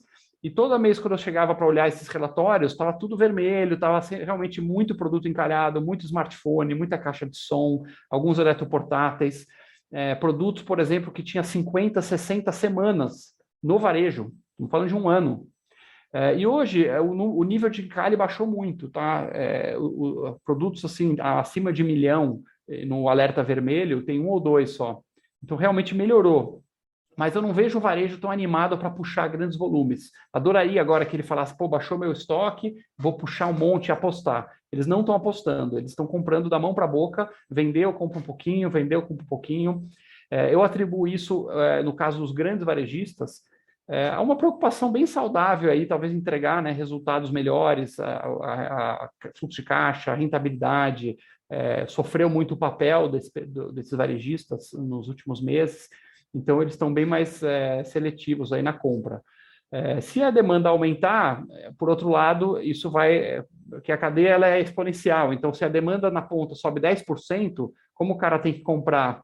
E toda vez quando eu chegava para olhar esses relatórios, estava tudo vermelho, estava realmente muito produto encalhado, muito smartphone, muita caixa de som, alguns eletroportáteis, produtos, por exemplo, que tinha 50, 60 semanas no varejo, estamos falando de um ano. E hoje o nível de encalhe baixou muito, tá? Produtos assim acima de 1 milhão no alerta vermelho tem 1 ou 2 só. Então realmente melhorou. Mas eu não vejo o varejo tão animado para puxar grandes volumes. Adoraria agora que ele falasse, pô, baixou meu estoque, vou puxar um monte e apostar. Eles não estão apostando, eles estão comprando da mão para a boca, vendeu, compra um pouquinho, vendeu, compra um pouquinho. Eu atribuo isso, no caso dos grandes varejistas, há uma preocupação bem saudável aí, talvez entregar, né, resultados melhores, a fluxo de caixa, a rentabilidade, sofreu muito o papel desses varejistas nos últimos meses, então eles estão bem mais seletivos aí na compra. Se a demanda aumentar, por outro lado, isso vai, que a cadeia ela é exponencial, então se a demanda na ponta sobe 10%, como o cara tem que comprar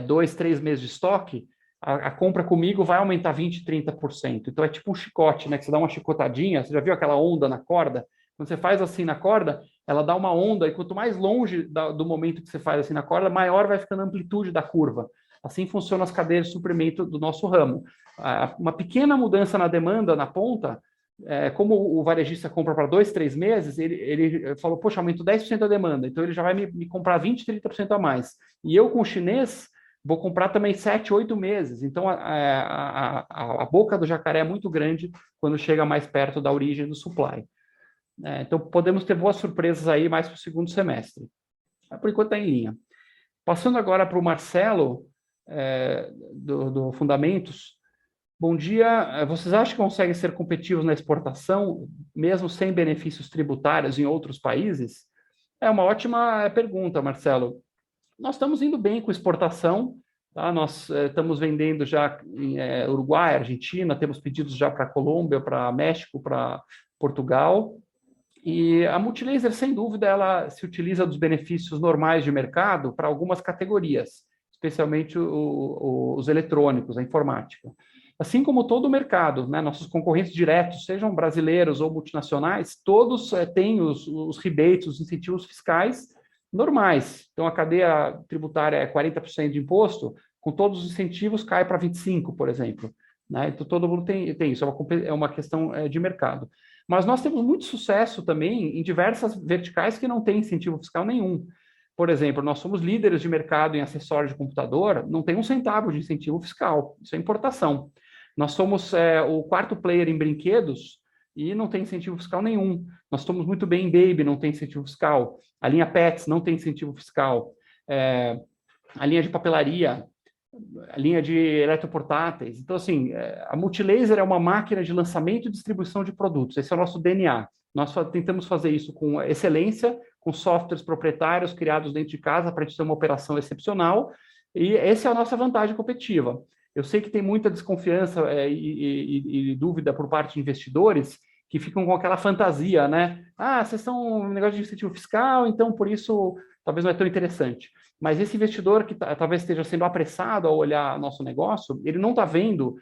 2, 3 meses de estoque, a compra comigo vai aumentar 20%, 30%. Então é tipo um chicote, né? Que você dá uma chicotadinha, você já viu aquela onda na corda? Quando você faz assim na corda, ela dá uma onda, e quanto mais longe do momento que você faz assim na corda, maior vai ficando a amplitude da curva. Assim funcionam as cadeias de suprimento do nosso ramo. Uma pequena mudança na demanda na ponta, como o varejista compra para 2, 3 meses, ele falou, poxa, aumento 10% a demanda, então ele já vai me comprar 20%, 30% a mais. E eu, com o chinês, vou comprar também 7, 8 meses. Então, a boca do jacaré é muito grande quando chega mais perto da origem do supply. Então, podemos ter boas surpresas aí mais para o segundo semestre. Por enquanto, está em linha. Passando agora para o Marcelo, do Fundamentos. Bom dia. Vocês acham que conseguem ser competitivos na exportação, mesmo sem benefícios tributários em outros países? É uma ótima pergunta, Marcelo. Nós estamos indo bem com exportação, tá? Nós estamos vendendo já em Uruguai, Argentina, temos pedidos já para Colômbia, para México, para Portugal. E a Multilaser, sem dúvida, ela se utiliza dos benefícios normais de mercado para algumas categorias, especialmente os eletrônicos, a informática. Assim como todo o mercado, né? Nossos concorrentes diretos, sejam brasileiros ou multinacionais, todos têm os rebates, os incentivos fiscais normais. Então, a cadeia tributária é 40% de imposto, com todos os incentivos cai para 25%, por exemplo. Né? Então, todo mundo tem isso, é uma questão de mercado. Mas nós temos muito sucesso também em diversas verticais que não têm incentivo fiscal nenhum. Por exemplo, nós somos líderes de mercado em acessórios de computador, não tem 1 centavo de incentivo fiscal, isso é importação. Nós somos o 4º player em brinquedos, e não tem incentivo fiscal nenhum. Nós estamos muito bem em Baby, não tem incentivo fiscal. A linha Pets não tem incentivo fiscal. A linha de papelaria, a linha de eletroportáteis. Então, assim, a Multilaser é uma máquina de lançamento e distribuição de produtos. Esse é o nosso DNA. Nós tentamos fazer isso com excelência, com softwares proprietários criados dentro de casa para a gente ter uma operação excepcional. E essa é a nossa vantagem competitiva. Eu sei que tem muita desconfiança e dúvida por parte de investidores que ficam com aquela fantasia, né? Vocês são um negócio de incentivo fiscal, então por isso talvez não é tão interessante. Mas esse investidor que talvez esteja sendo apressado a olhar nosso negócio, ele não está vendo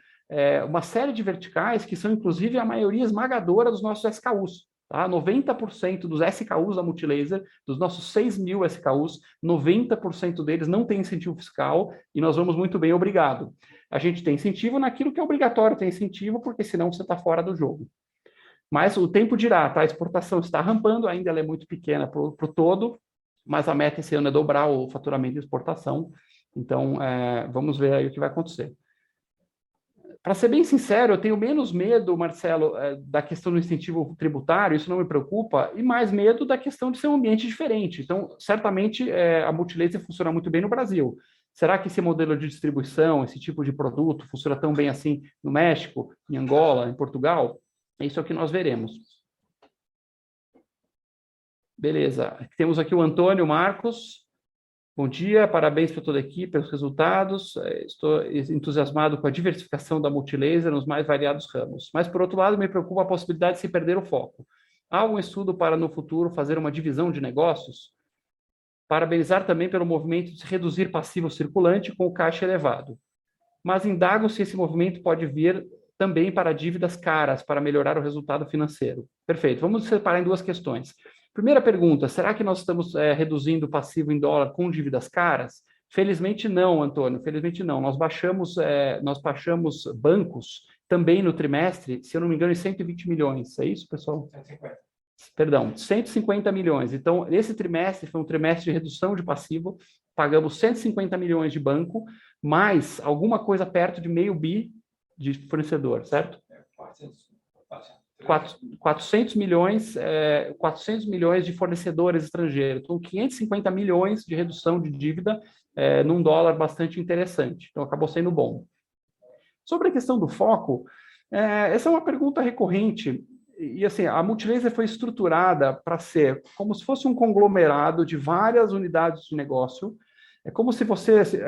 uma série de verticais que são, inclusive, a maioria esmagadora dos nossos SKUs. Tá? 90% dos SKUs da Multilaser, dos nossos 6 mil SKUs, 90% deles não tem incentivo fiscal e nós vamos muito bem, obrigado. A gente tem incentivo naquilo que é obrigatório ter incentivo, porque senão você está fora do jogo. Mas o tempo dirá, tá? A exportação está rampando, ainda ela é muito pequena para o todo, mas a meta esse ano é dobrar o faturamento de exportação. Então, vamos ver aí o que vai acontecer. Para ser bem sincero, eu tenho menos medo, Marcelo, da questão do incentivo tributário, isso não me preocupa, e mais medo da questão de ser um ambiente diferente. Então, certamente, a Multilaser funciona muito bem no Brasil. Será que esse modelo de distribuição, esse tipo de produto, funciona tão bem assim no México, em Angola, em Portugal? Isso é o que nós veremos. Beleza. Temos aqui o Antônio Marcos. Bom dia, parabéns para toda a equipe, pelos resultados. Estou entusiasmado com a diversificação da Multilaser nos mais variados ramos. Mas, por outro lado, me preocupa a possibilidade de se perder o foco. Há algum estudo para, no futuro, fazer uma divisão de negócios? Parabenizar também pelo movimento de reduzir passivo circulante com o caixa elevado. Mas indago se esse movimento pode vir também para dívidas caras, para melhorar o resultado financeiro. Perfeito. Vamos separar em duas questões. Primeira pergunta, será que nós estamos reduzindo o passivo em dólar com dívidas caras? Felizmente não, Antônio, felizmente não. Nós baixamos bancos também no trimestre, se eu não me engano, em 120 milhões. É isso, pessoal? 150. Perdão, 150 milhões. Então, esse trimestre foi um trimestre de redução de passivo, pagamos 150 milhões de banco, mais alguma coisa perto de meio bi de fornecedor, certo? 400 milhões de fornecedores estrangeiros. Então, 550 milhões de redução de dívida num dólar bastante interessante. Então, acabou sendo bom. Sobre a questão do foco, essa é uma pergunta recorrente. E, assim, a Multilaser foi estruturada para ser como se fosse um conglomerado de várias unidades de negócio. É como se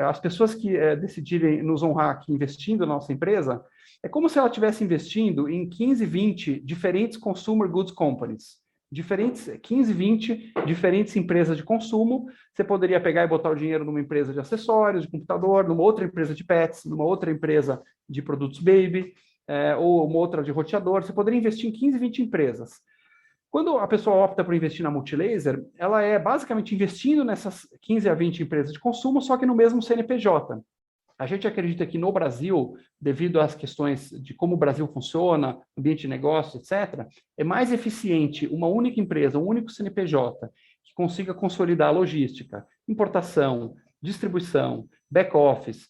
as pessoas que decidirem nos honrar aqui investindo na nossa empresa, é como se ela estivesse investindo em 15, 20 diferentes consumer goods companies. 15, 20 diferentes empresas de consumo. Você poderia pegar e botar o dinheiro numa empresa de acessórios, de computador, numa outra empresa de pets, numa outra empresa de produtos baby, ou uma outra de roteador. Você poderia investir em 15, 20 empresas. Quando a pessoa opta por investir na Multilaser, ela é basicamente investindo nessas 15 a 20 empresas de consumo, só que no mesmo CNPJ. A gente acredita que no Brasil, devido às questões de como o Brasil funciona, ambiente de negócio, etc., é mais eficiente uma única empresa, um único CNPJ, que consiga consolidar a logística, importação, distribuição, back-office,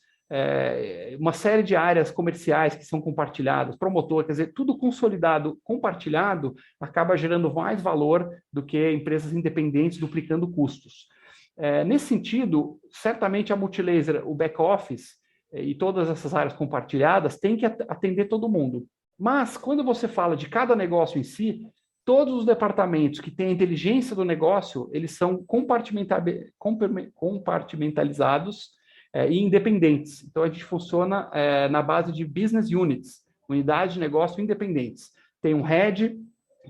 uma série de áreas comerciais que são compartilhadas, promotor, quer dizer, tudo consolidado, compartilhado, acaba gerando mais valor do que empresas independentes duplicando custos. Nesse sentido, certamente a Multilaser, o back-office e todas essas áreas compartilhadas têm que atender todo mundo. Mas, quando você fala de cada negócio em si, todos os departamentos que têm a inteligência do negócio, eles são compartimentalizados e independentes. Então, a gente funciona na base de business units, unidades de negócio independentes. Tem um head,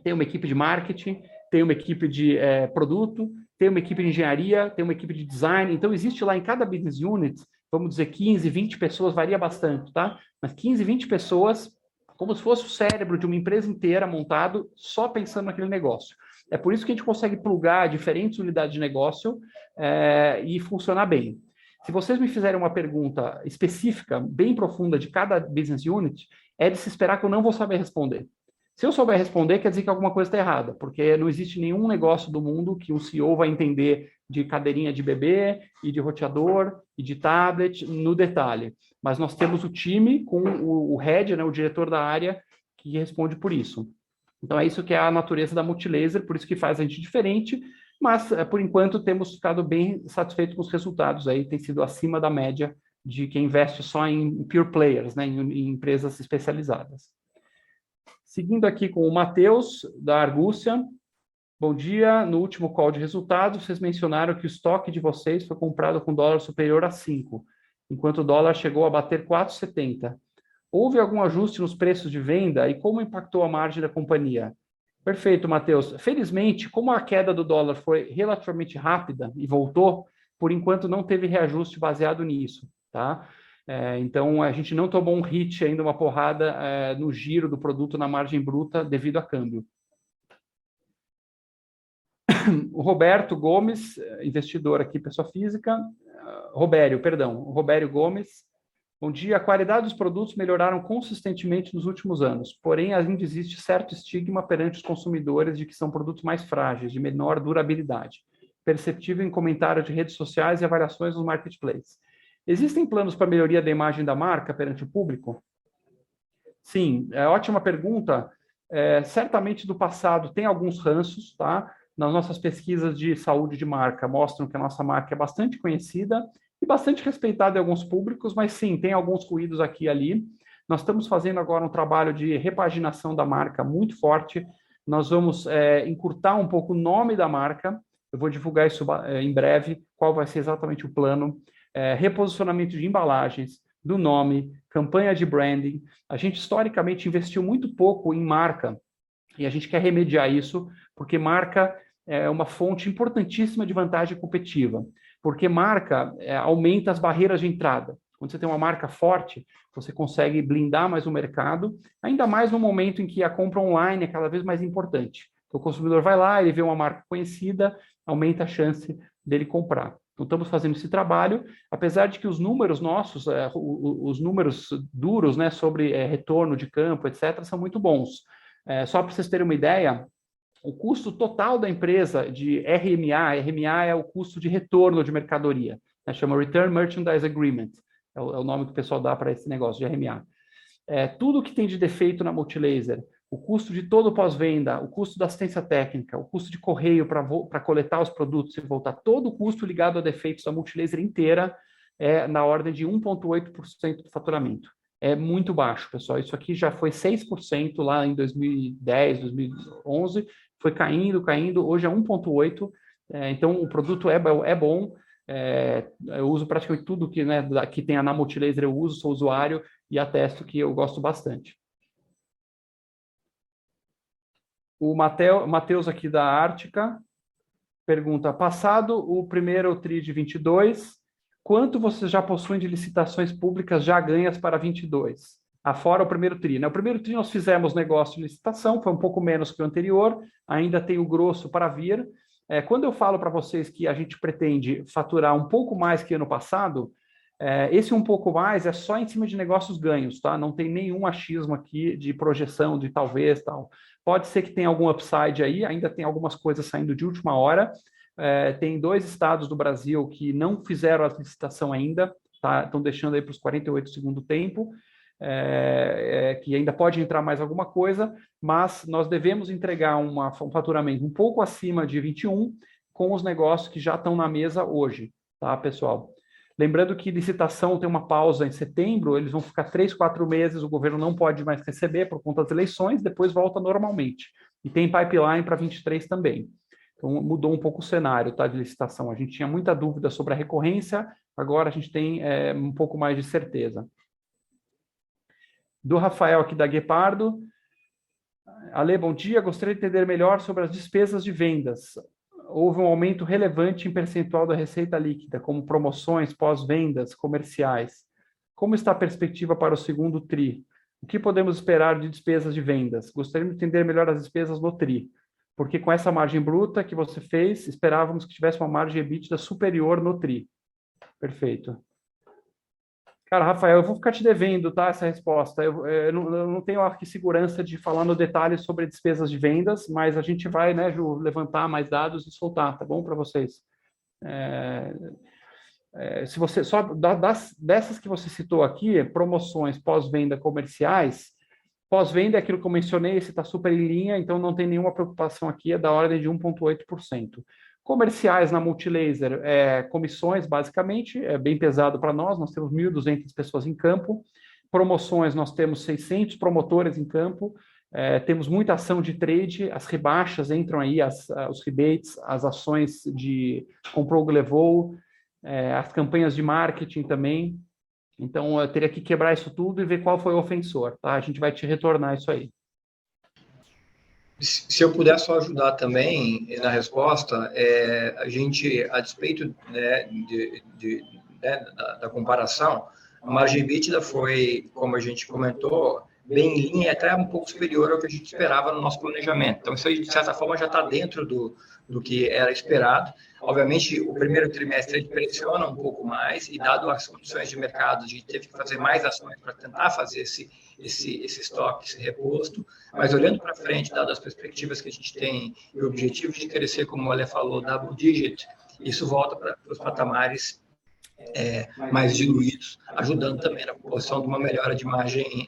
tem uma equipe de marketing, tem uma equipe de produto, tem uma equipe de engenharia, tem uma equipe de design. Então, existe lá em cada business unit, vamos dizer 15, 20 pessoas, varia bastante, tá? Mas 15, 20 pessoas, como se fosse o cérebro de uma empresa inteira montado só pensando naquele negócio. É por isso que a gente consegue plugar diferentes unidades de negócio e funcionar bem. Se vocês me fizerem uma pergunta específica, bem profunda de cada business unit, é de se esperar que eu não vou saber responder. Se eu souber responder, quer dizer que alguma coisa está errada, porque não existe nenhum negócio do mundo que um CEO vai entender de cadeirinha de bebê e de roteador e de tablet no detalhe. Mas nós temos o time com o head, né, o diretor da área, que responde por isso. Então, é isso que é a natureza da Multilaser, por isso que faz a gente diferente, mas, por enquanto, temos ficado bem satisfeitos com os resultados. Aí tem sido acima da média de quem investe só em pure players, né, em empresas especializadas. Seguindo aqui com o Matheus, da Argúcia. Bom dia. No último call de resultados, vocês mencionaram que o estoque de vocês foi comprado com dólar superior a 5, enquanto o dólar chegou a bater 4,70. Houve algum ajuste nos preços de venda e como impactou a margem da companhia? Perfeito, Matheus. Felizmente, como a queda do dólar foi relativamente rápida e voltou, por enquanto não teve reajuste baseado nisso, tá? Então, a gente não tomou um hit ainda, uma porrada no giro do produto na margem bruta devido a câmbio. O Roberto Gomes, investidor aqui, pessoa física. Robério Gomes. Bom dia. A qualidade dos produtos melhoraram consistentemente nos últimos anos, porém ainda existe certo estigma perante os consumidores de que são produtos mais frágeis, de menor durabilidade, perceptível em comentários de redes sociais e avaliações nos marketplaces. Existem planos para melhoria da imagem da marca perante o público? Sim, ótima pergunta. Certamente do passado tem alguns ranços, tá? Nas nossas pesquisas de saúde de marca mostram que a nossa marca é bastante conhecida e bastante respeitado em alguns públicos, mas sim, tem alguns ruídos aqui e ali. Nós estamos fazendo agora um trabalho de repaginação da marca muito forte. Nós vamos encurtar um pouco o nome da marca. Eu vou divulgar isso em breve, qual vai ser exatamente o plano. Reposicionamento de embalagens, do nome, campanha de branding. A gente, historicamente, investiu muito pouco em marca, e a gente quer remediar isso, porque marca é uma fonte importantíssima de vantagem competitiva, porque marca aumenta as barreiras de entrada. Quando você tem uma marca forte, você consegue blindar mais o mercado, ainda mais no momento em que a compra online é cada vez mais importante. Então, o consumidor vai lá, ele vê uma marca conhecida, aumenta a chance dele comprar. Então, estamos fazendo esse trabalho, apesar de que os números nossos, os números duros, né, sobre retorno de campo, etc., são muito bons. Só para vocês terem uma ideia, o custo total da empresa de RMA é o custo de retorno de mercadoria, né, chama Return Merchandise Agreement, é o nome que o pessoal dá para esse negócio de RMA. Tudo que tem de defeito na Multilaser, o custo de todo o pós-venda, o custo da assistência técnica, o custo de correio para coletar os produtos e voltar, todo o custo ligado a defeitos da Multilaser inteira é na ordem de 1,8% do faturamento. É muito baixo, pessoal. Isso aqui já foi 6% lá em 2010, 2011, foi caindo, hoje é 1,8%. Então, o produto é bom. Eu uso praticamente tudo que tem na Multilaser, eu uso, sou usuário e atesto que eu gosto bastante. O Matheus aqui da Ártica pergunta, passado o primeiro TRI de 22, quanto vocês já possuem de licitações públicas já ganhas para 22? Afora o primeiro TRI, né? O primeiro TRI nós fizemos negócio de licitação, foi um pouco menos que o anterior, ainda tem o grosso para vir. Quando eu falo para vocês que a gente pretende faturar um pouco mais que ano passado, esse um pouco mais é só em cima de negócios ganhos, tá? Não tem nenhum achismo aqui de projeção de talvez, tal. Pode ser que tenha algum upside aí, ainda tem algumas coisas saindo de última hora. Tem 2 estados do Brasil que não fizeram a licitação ainda, tá? Estão deixando aí para os 48 do segundo tempo, que ainda pode entrar mais alguma coisa, mas nós devemos entregar um faturamento um pouco acima de 21 com os negócios que já estão na mesa hoje, tá, pessoal? Lembrando que licitação tem uma pausa em setembro, eles vão ficar 3, 4 meses, o governo não pode mais receber por conta das eleições, depois volta normalmente. E tem pipeline para 23 também. Então, mudou um pouco o cenário, tá, de licitação. A gente tinha muita dúvida sobre a recorrência, agora a gente tem um pouco mais de certeza. Do Rafael aqui da Guepardo. Ale, bom dia. Gostaria de entender melhor sobre as despesas de vendas. Houve um aumento relevante em percentual da receita líquida, como promoções, pós-vendas, comerciais. Como está a perspectiva para o segundo TRI? O que podemos esperar de despesas de vendas? Gostaria de entender melhor as despesas do TRI, porque com essa margem bruta que você fez, esperávamos que tivesse uma margem EBITDA superior no TRI. Perfeito. Cara, Rafael, eu vou ficar te devendo, tá, essa resposta. Eu não tenho aqui segurança de falar no detalhe sobre despesas de vendas, mas a gente vai, né, Ju, levantar mais dados e soltar, tá bom, para vocês? Se você só dessas que você citou aqui, promoções, pós-venda, comerciais, pós-venda é aquilo que eu mencionei, esse está super em linha, então não tem nenhuma preocupação aqui, é da ordem de 1,8%. Comerciais na Multilaser, comissões, basicamente, é bem pesado para nós temos 1.200 pessoas em campo. Promoções, nós temos 600 promotores em campo, temos muita ação de trade, as rebaixas entram aí, os rebates, as ações de comprou, levou, as campanhas de marketing também. Então, eu teria que quebrar isso tudo e ver qual foi o ofensor, tá? A gente vai te retornar isso aí. Se eu puder só ajudar também na resposta, a gente, a despeito, né, da comparação, a margem EBITDA foi, como a gente comentou, bem em linha, até um pouco superior ao que a gente esperava no nosso planejamento. Então, isso aí, de certa forma, já está dentro do que era esperado. Obviamente, o primeiro trimestre ele pressiona um pouco mais e, dado as condições de mercado, a gente teve que fazer mais ações para tentar fazer esse estoque, esse reposto. Mas, olhando para frente, dadas as perspectivas que a gente tem e o objetivo de crescer, como o Ale falou, double digit, isso volta para os patamares mais diluídos, ajudando também na proporção de uma melhora de margem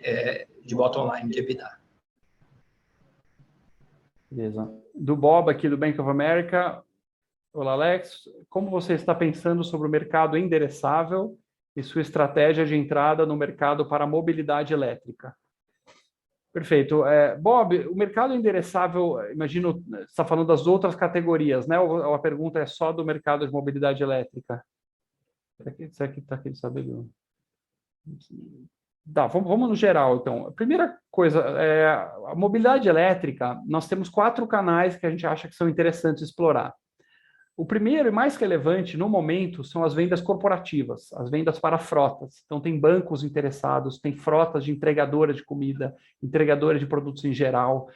de bottom line de EBITDA. Beleza. Do Bob aqui do Bank of America, Olá, Alex. Como você está pensando sobre o mercado endereçável e sua estratégia de entrada no mercado para mobilidade elétrica? Perfeito. Bob, o mercado endereçável, imagino, você está falando das outras categorias, né? Ou a pergunta é só do mercado de mobilidade elétrica? Será que está aqui sabendo? Tá, vamos no geral, então. A primeira coisa, a mobilidade elétrica, nós temos 4 canais que a gente acha que são interessantes explorar. O primeiro e mais relevante no momento são as vendas corporativas, as vendas para frotas. Então, tem bancos interessados, tem frotas de entregadora de comida, entregadora de produtos em geral.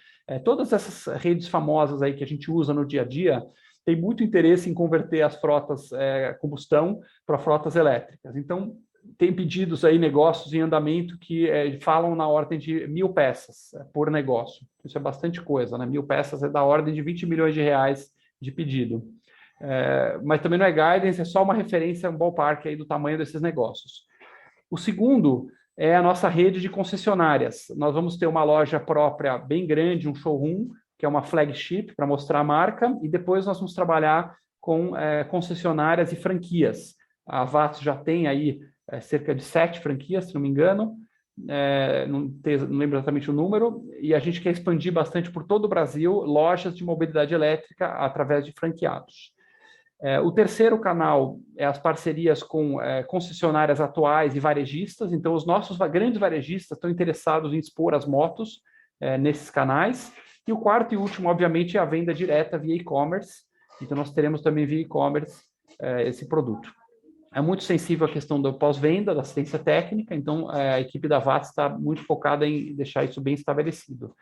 Todas essas redes famosas aí que a gente usa no dia a dia, tem muito interesse em converter as frotas combustão para frotas elétricas. Então, tem pedidos aí, negócios em andamento que falam na ordem de 1.000 peças por negócio. Isso é bastante coisa, né? 1.000 peças é da ordem de 20 milhões de reais de pedido. Mas também não é guidance, é só uma referência, um ballpark aí do tamanho desses negócios. O segundo é a nossa rede de concessionárias. Nós vamos ter uma loja própria bem grande, um showroom, que é uma flagship para mostrar a marca, e depois nós vamos trabalhar com concessionárias e franquias. A VATS já tem aí cerca de 7 franquias, se não me engano, não lembro exatamente o número, e a gente quer expandir bastante por todo o Brasil lojas de mobilidade elétrica através de franqueados. O terceiro canal é as parcerias com concessionárias atuais e varejistas. Então, os nossos grandes varejistas estão interessados em expor as motos nesses canais. E o quarto e último, obviamente, é a venda direta via e-commerce. Então, nós teremos também via e-commerce esse produto. É muito sensível à questão do pós-venda, da assistência técnica. Então, a equipe da VATS está muito focada em deixar isso bem estabelecido.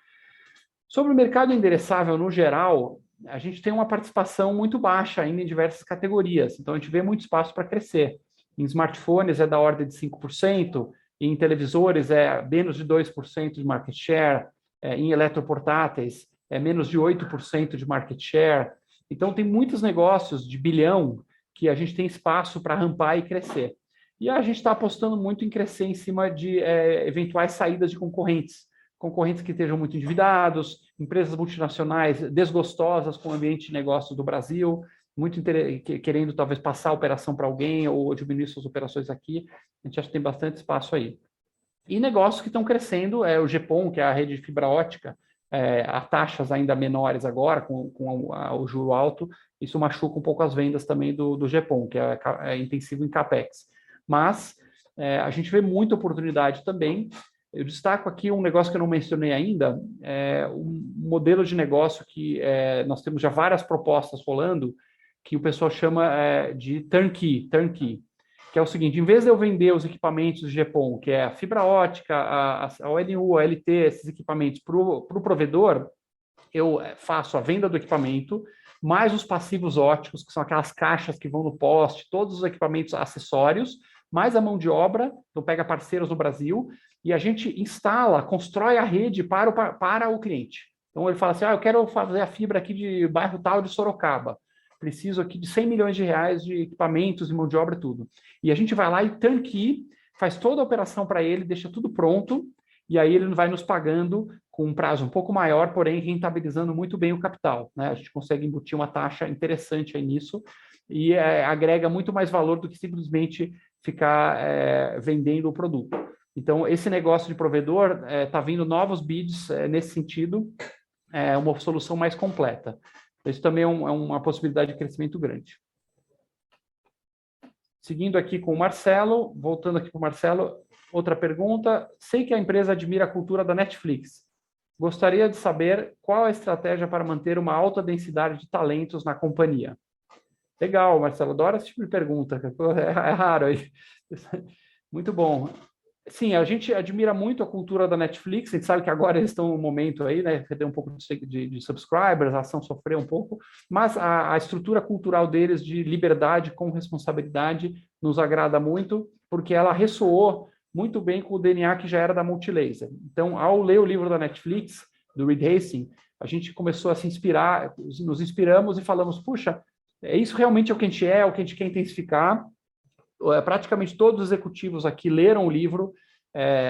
Sobre o mercado endereçável no geral, a gente tem uma participação muito baixa ainda em diversas categorias, então a gente vê muito espaço para crescer. Em smartphones é da ordem de 5%, em televisores é menos de 2% de market share, em eletroportáteis é menos de 8% de market share. Então tem muitos negócios de bilhão que a gente tem espaço para rampar e crescer. E a gente está apostando muito em crescer em cima de eventuais saídas de concorrentes que estejam muito endividados, empresas multinacionais desgostosas com o ambiente de negócio do Brasil, muito querendo talvez passar a operação para alguém ou diminuir suas operações aqui. A gente acha que tem bastante espaço aí. E negócios que estão crescendo, o GPON, que é a rede de fibra ótica, a taxas ainda menores agora, com o juro alto, isso machuca um pouco as vendas também do GPON, que é intensivo em CAPEX. Mas a gente vê muita oportunidade também. Eu destaco aqui um negócio que eu não mencionei ainda, um modelo de negócio que nós temos já várias propostas rolando, que o pessoal chama de turnkey, que é o seguinte: em vez de eu vender os equipamentos de GPON, que é a fibra ótica, a ONU, a LT, esses equipamentos para o provedor, eu faço a venda do equipamento, mais os passivos óticos, que são aquelas caixas que vão no poste, todos os equipamentos acessórios, mais a mão de obra, então pega parceiros no Brasil, e a gente instala, constrói a rede para o cliente. Então ele fala assim, eu quero fazer a fibra aqui de bairro tal de Sorocaba, preciso aqui de 100 milhões de reais de equipamentos e mão de obra e tudo. E a gente vai lá e turnkey, faz toda a operação para ele, deixa tudo pronto, e aí ele vai nos pagando com um prazo um pouco maior, porém rentabilizando muito bem o capital, né? A gente consegue embutir uma taxa interessante aí nisso, e agrega muito mais valor do que simplesmente ficar vendendo o produto. Então, esse negócio de provedor está vindo novos bids nesse sentido, uma solução mais completa. Isso também é uma possibilidade de crescimento grande. Seguindo aqui com o Marcelo, voltando aqui para o Marcelo, outra pergunta. Sei que a empresa admira a cultura da Netflix. Gostaria de saber qual a estratégia para manter uma alta densidade de talentos na companhia. Legal, Marcelo, adoro esse tipo de pergunta. É raro aí. Muito bom. Sim, a gente admira muito a cultura da Netflix, a gente sabe que agora eles estão no momento aí, né, perder um pouco de subscribers, a ação sofreu um pouco, mas a estrutura cultural deles de liberdade com responsabilidade nos agrada muito, porque ela ressoou muito bem com o DNA que já era da Multilaser. Então, ao ler o livro da Netflix, do Reed Hastings, a gente começou a se inspirar, nos inspiramos e falamos, puxa, isso realmente é o que a gente é, o que a gente quer intensificar. Praticamente todos os executivos aqui leram o livro.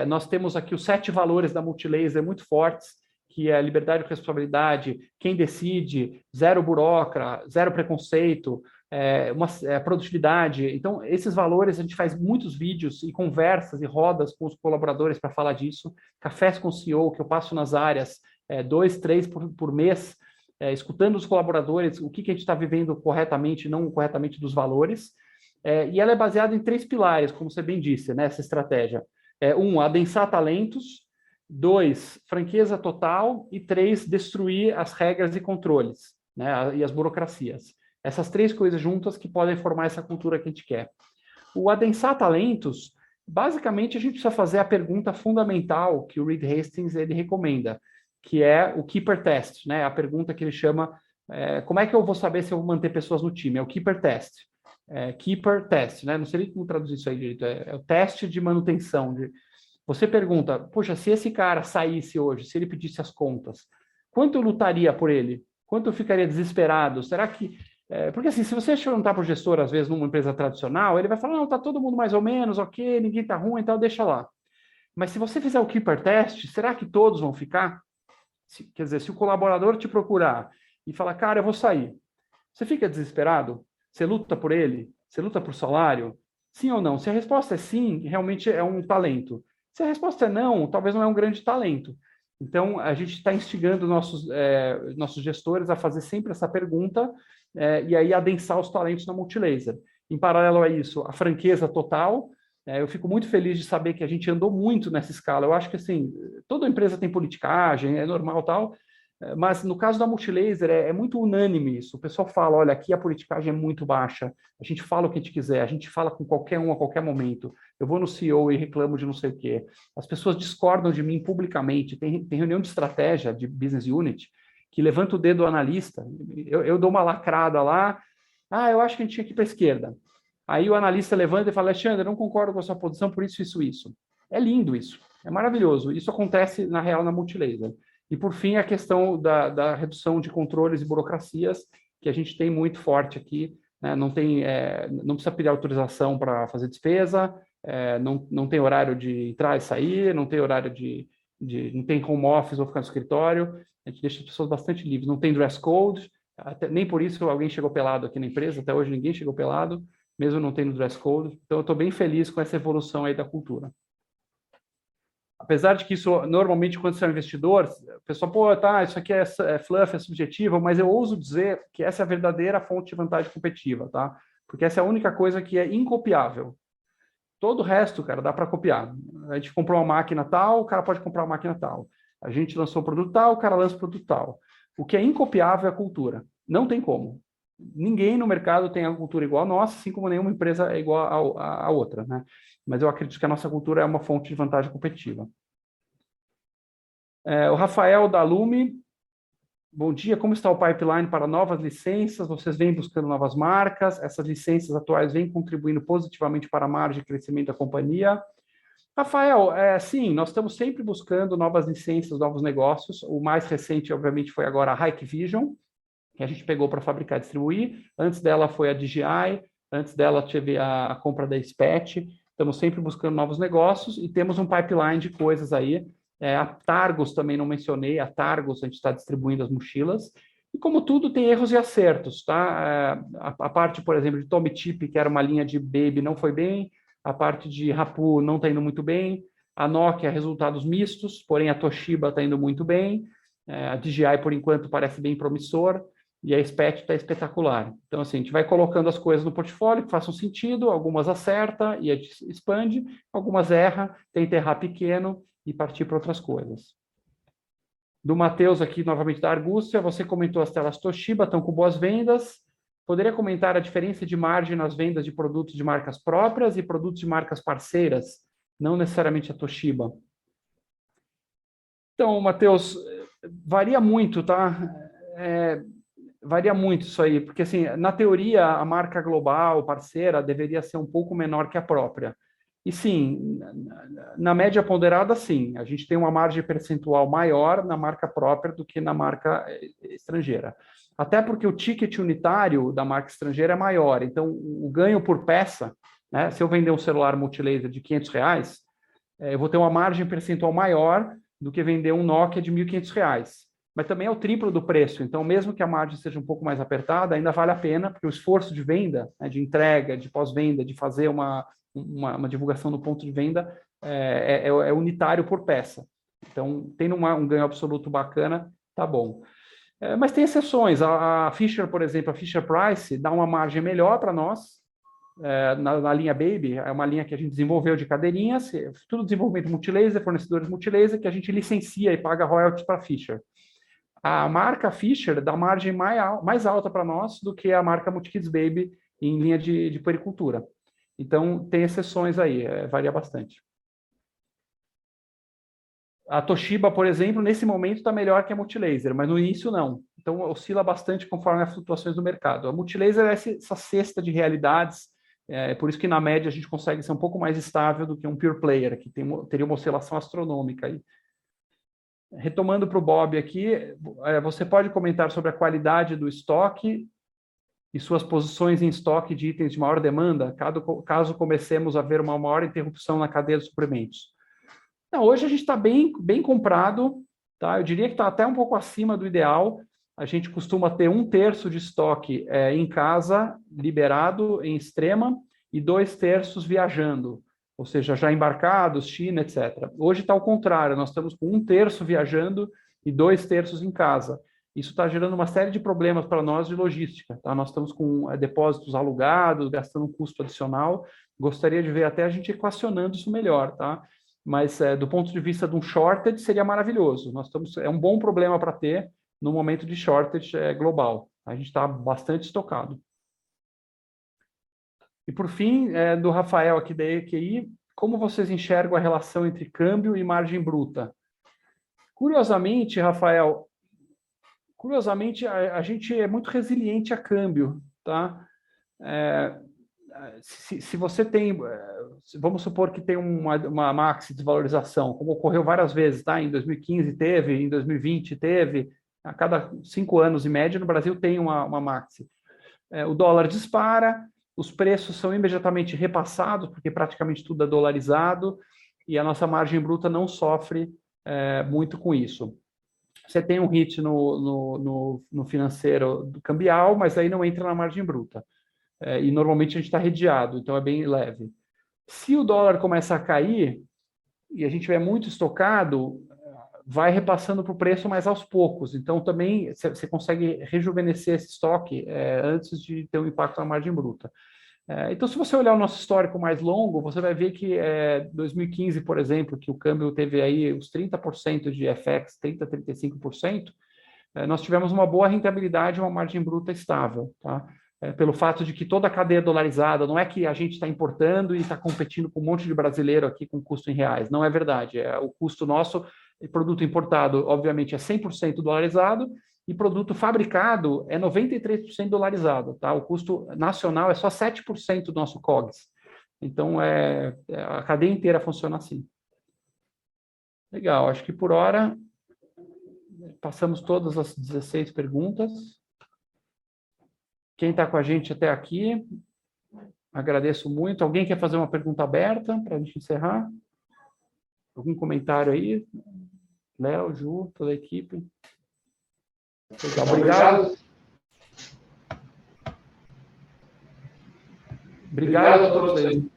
Nós temos aqui os 7 valores da Multilaser muito fortes, que é liberdade e responsabilidade, quem decide, zero burocrata, zero preconceito, produtividade. Então, esses valores, a gente faz muitos vídeos e conversas e rodas com os colaboradores para falar disso, cafés com o CEO, que eu passo nas áreas, 2, 3 por mês, escutando os colaboradores, o que a gente está vivendo corretamente e não corretamente dos valores. E ela é baseada em 3 pilares, como você bem disse, né, essa estratégia. 1, adensar talentos. 2, franqueza total. E 3, destruir as regras e controles, né, e as burocracias. Essas 3 coisas juntas que podem formar essa cultura que a gente quer. O adensar talentos, basicamente, a gente precisa fazer a pergunta fundamental que o Reed Hastings ele recomenda, que é o Keeper Test, né? A pergunta que ele chama, como é que eu vou saber se eu vou manter pessoas no time? É o Keeper Test. Keeper Test, né? Não sei como traduzir isso aí direito. É o teste de manutenção. Você pergunta, poxa, se esse cara saísse hoje, se ele pedisse as contas, quanto eu lutaria por ele? Quanto eu ficaria desesperado? Será que... porque assim, se você perguntar para o gestor, às vezes, numa empresa tradicional, ele vai falar, não, tá todo mundo mais ou menos, ok, ninguém tá ruim, então deixa lá. Mas se você fizer o Keeper Test, será que todos vão ficar? Quer dizer, se o colaborador te procurar e falar, cara, eu vou sair, você fica desesperado? Você luta por ele? Você luta por salário? Sim ou não? Se a resposta é sim, realmente é um talento. Se a resposta é não, talvez não é um grande talento. Então, a gente está instigando nossos gestores a fazer sempre essa pergunta e aí adensar os talentos na Multilaser. Em paralelo a isso, a franqueza total. Eu fico muito feliz de saber que a gente andou muito nessa escala. Eu acho que, assim, toda empresa tem politicagem, é normal tal, mas no caso da Multilaser é muito unânime isso. O pessoal fala, olha, aqui a politicagem é muito baixa, a gente fala o que a gente quiser, a gente fala com qualquer um a qualquer momento. Eu vou no CEO e reclamo de não sei o quê. As pessoas discordam de mim publicamente. Tem reunião de estratégia de business unit que levanta o dedo do analista. Eu dou uma lacrada lá, eu acho que a gente tinha que ir para a esquerda. Aí o analista levanta e fala, Alexandre, eu não concordo com a sua posição por isso, isso, isso. É lindo isso, é maravilhoso. Isso acontece, na real, na Multilaser. E, por fim, a questão da redução de controles e burocracias, que a gente tem muito forte aqui. Né? Não precisa pedir autorização para fazer despesa, não tem horário de entrar e sair, não tem horário não tem home office ou ficar no escritório. A gente deixa as pessoas bastante livres. Não tem dress code, nem por isso alguém chegou pelado aqui na empresa, até hoje ninguém chegou pelado, mesmo não tendo dress code. Então, eu estou bem feliz com essa evolução aí da cultura. Apesar de que isso, normalmente, quando você é um investidor, o pessoal, isso aqui é fluff, é subjetivo, mas eu ouso dizer que essa é a verdadeira fonte de vantagem competitiva, tá? Porque essa é a única coisa que é incopiável. Todo o resto, cara, dá para copiar. A gente comprou uma máquina tal, o cara pode comprar uma máquina tal. A gente lançou um produto tal, o cara lança um produto tal. O que é incopiável é a cultura. Não tem como. Ninguém no mercado tem a cultura igual a nossa, assim como nenhuma empresa é igual a outra, né? Mas eu acredito que a nossa cultura é uma fonte de vantagem competitiva. O Rafael da Lume, bom dia, como está o pipeline para novas licenças? Vocês vêm buscando novas marcas? Essas licenças atuais vêm contribuindo positivamente para a margem de crescimento da companhia? Rafael, sim, nós estamos sempre buscando novas licenças, novos negócios. O mais recente, obviamente, foi agora a Hikvision, que a gente pegou para fabricar e distribuir. Antes dela foi a DJI, antes dela teve a compra da SPET. Estamos sempre buscando novos negócios e temos um pipeline de coisas aí. A Targus também não mencionei, a Targus a gente está distribuindo as mochilas. E como tudo, tem erros e acertos, tá? A parte, por exemplo, de Tommy Tip, que era uma linha de baby, não foi bem. A parte de Rapu não está indo muito bem. A Nokia, resultados mistos, porém a Toshiba está indo muito bem. A DJI, por enquanto, parece bem promissor. E a SPET está espetacular. Então, assim, a gente vai colocando as coisas no portfólio que façam sentido, algumas acerta e a gente expande, algumas erra, tenta errar pequeno e partir para outras coisas. Do Matheus aqui, novamente da Argúcia, você comentou as telas Toshiba, estão com boas vendas. Poderia comentar a diferença de margem nas vendas de produtos de marcas próprias e produtos de marcas parceiras, não necessariamente a Toshiba? Então, Matheus, varia muito, tá? Varia muito isso aí, porque assim, na teoria, a marca global, parceira, deveria ser um pouco menor que a própria. E sim, na média ponderada, sim, a gente tem uma margem percentual maior na marca própria do que na marca estrangeira. Até porque o ticket unitário da marca estrangeira é maior, então o ganho por peça, né, se eu vender um celular Multilaser de R$500, eu vou ter uma margem percentual maior do que vender um Nokia de R$1.500. Mas também é o triplo do preço. Então, mesmo que a margem seja um pouco mais apertada, ainda vale a pena, porque o esforço de venda, né, de entrega, de pós-venda, de fazer uma divulgação no ponto de venda, é unitário por peça. Então, tendo um ganho absoluto bacana, tá bom. Mas tem exceções. A Fisher, por exemplo, a Fisher Price, dá uma margem melhor para nós, na linha Baby, é uma linha que a gente desenvolveu de cadeirinhas, tudo desenvolvimento multilaser, fornecedores multilaser, que a gente licencia e paga royalties para a Fisher. A marca Fisher dá margem mais alta para nós do que a marca Multikids Baby em linha de puericultura. Então, tem exceções aí, varia bastante. A Toshiba, por exemplo, nesse momento está melhor que a Multilaser, mas no início não. Então, oscila bastante conforme as flutuações do mercado. A Multilaser é essa cesta de realidades, por isso que na média a gente consegue ser um pouco mais estável do que um pure player, que teria uma oscilação astronômica aí. Retomando para o Bob aqui, você pode comentar sobre a qualidade do estoque e suas posições em estoque de itens de maior demanda, caso comecemos a ver uma maior interrupção na cadeia de suprimentos. Não, hoje a gente está bem comprado, tá? Eu diria que está até um pouco acima do ideal. A gente costuma ter 1/3 de estoque em casa, liberado em extrema, e 2/3 viajando, ou seja, já embarcados, China, etc. Hoje está ao contrário, nós estamos com 1/3 viajando e 2/3 em casa. Isso está gerando uma série de problemas para nós de logística. Tá? Nós estamos com depósitos alugados, gastando um custo adicional. Gostaria de ver até a gente equacionando isso melhor, tá? Mas do ponto de vista de um shortage, seria maravilhoso. É um bom problema para ter no momento de shortage global. A gente está bastante estocado. E, por fim, do Rafael aqui da EQI, como vocês enxergam a relação entre câmbio e margem bruta? Curiosamente, Rafael, a gente é muito resiliente a câmbio, tá? Se você tem, vamos supor que tem uma maxi desvalorização, como ocorreu várias vezes, tá? Em 2015 teve, em 2020 teve, a cada 5 anos, em média, no Brasil tem uma maxi. O dólar dispara, os preços são imediatamente repassados, porque praticamente tudo é dolarizado, e a nossa margem bruta não sofre muito com isso. Você tem um hit no financeiro do cambial, mas aí não entra na margem bruta. E normalmente a gente está redeado, então é bem leve. Se o dólar começa a cair, e a gente tiver muito estocado, vai repassando para o preço, mas aos poucos. Então, também você consegue rejuvenescer esse estoque antes de ter um impacto na margem bruta. Então, se você olhar o nosso histórico mais longo, você vai ver que 2015, por exemplo, que o câmbio teve aí os 30% de FX, 30%, 35%, nós tivemos uma boa rentabilidade e uma margem bruta estável, tá? Pelo fato de que toda a cadeia dolarizada, não é que a gente está importando e está competindo com um monte de brasileiro aqui com custo em reais, não é verdade. O custo nosso, produto importado, obviamente, é 100% dolarizado, e produto fabricado é 93% dolarizado, tá? O custo nacional é só 7% do nosso COGS. Então, a cadeia inteira funciona assim. Legal, acho que por hora passamos todas as 16 perguntas. Quem está com a gente até aqui, agradeço muito. Alguém quer fazer uma pergunta aberta para a gente encerrar? Algum comentário aí? Léo, Ju, toda a equipe. Legal, obrigado. Obrigado a todos aí.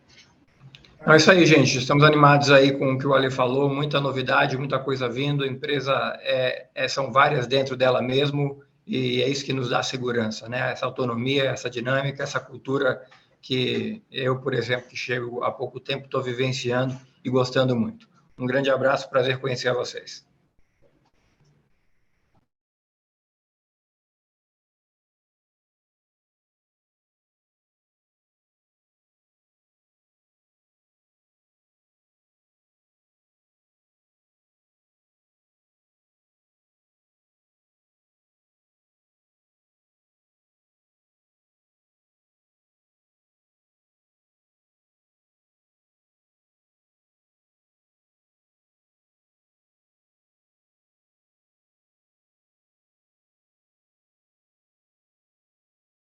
É isso aí, gente. Estamos animados aí com o que o Ale falou. Muita novidade, muita coisa vindo. A empresa são várias dentro dela mesmo. E é isso que nos dá segurança, né? Essa autonomia, essa dinâmica, essa cultura que eu, por exemplo, que chego há pouco tempo, estou vivenciando e gostando muito. Um grande abraço, prazer conhecer vocês.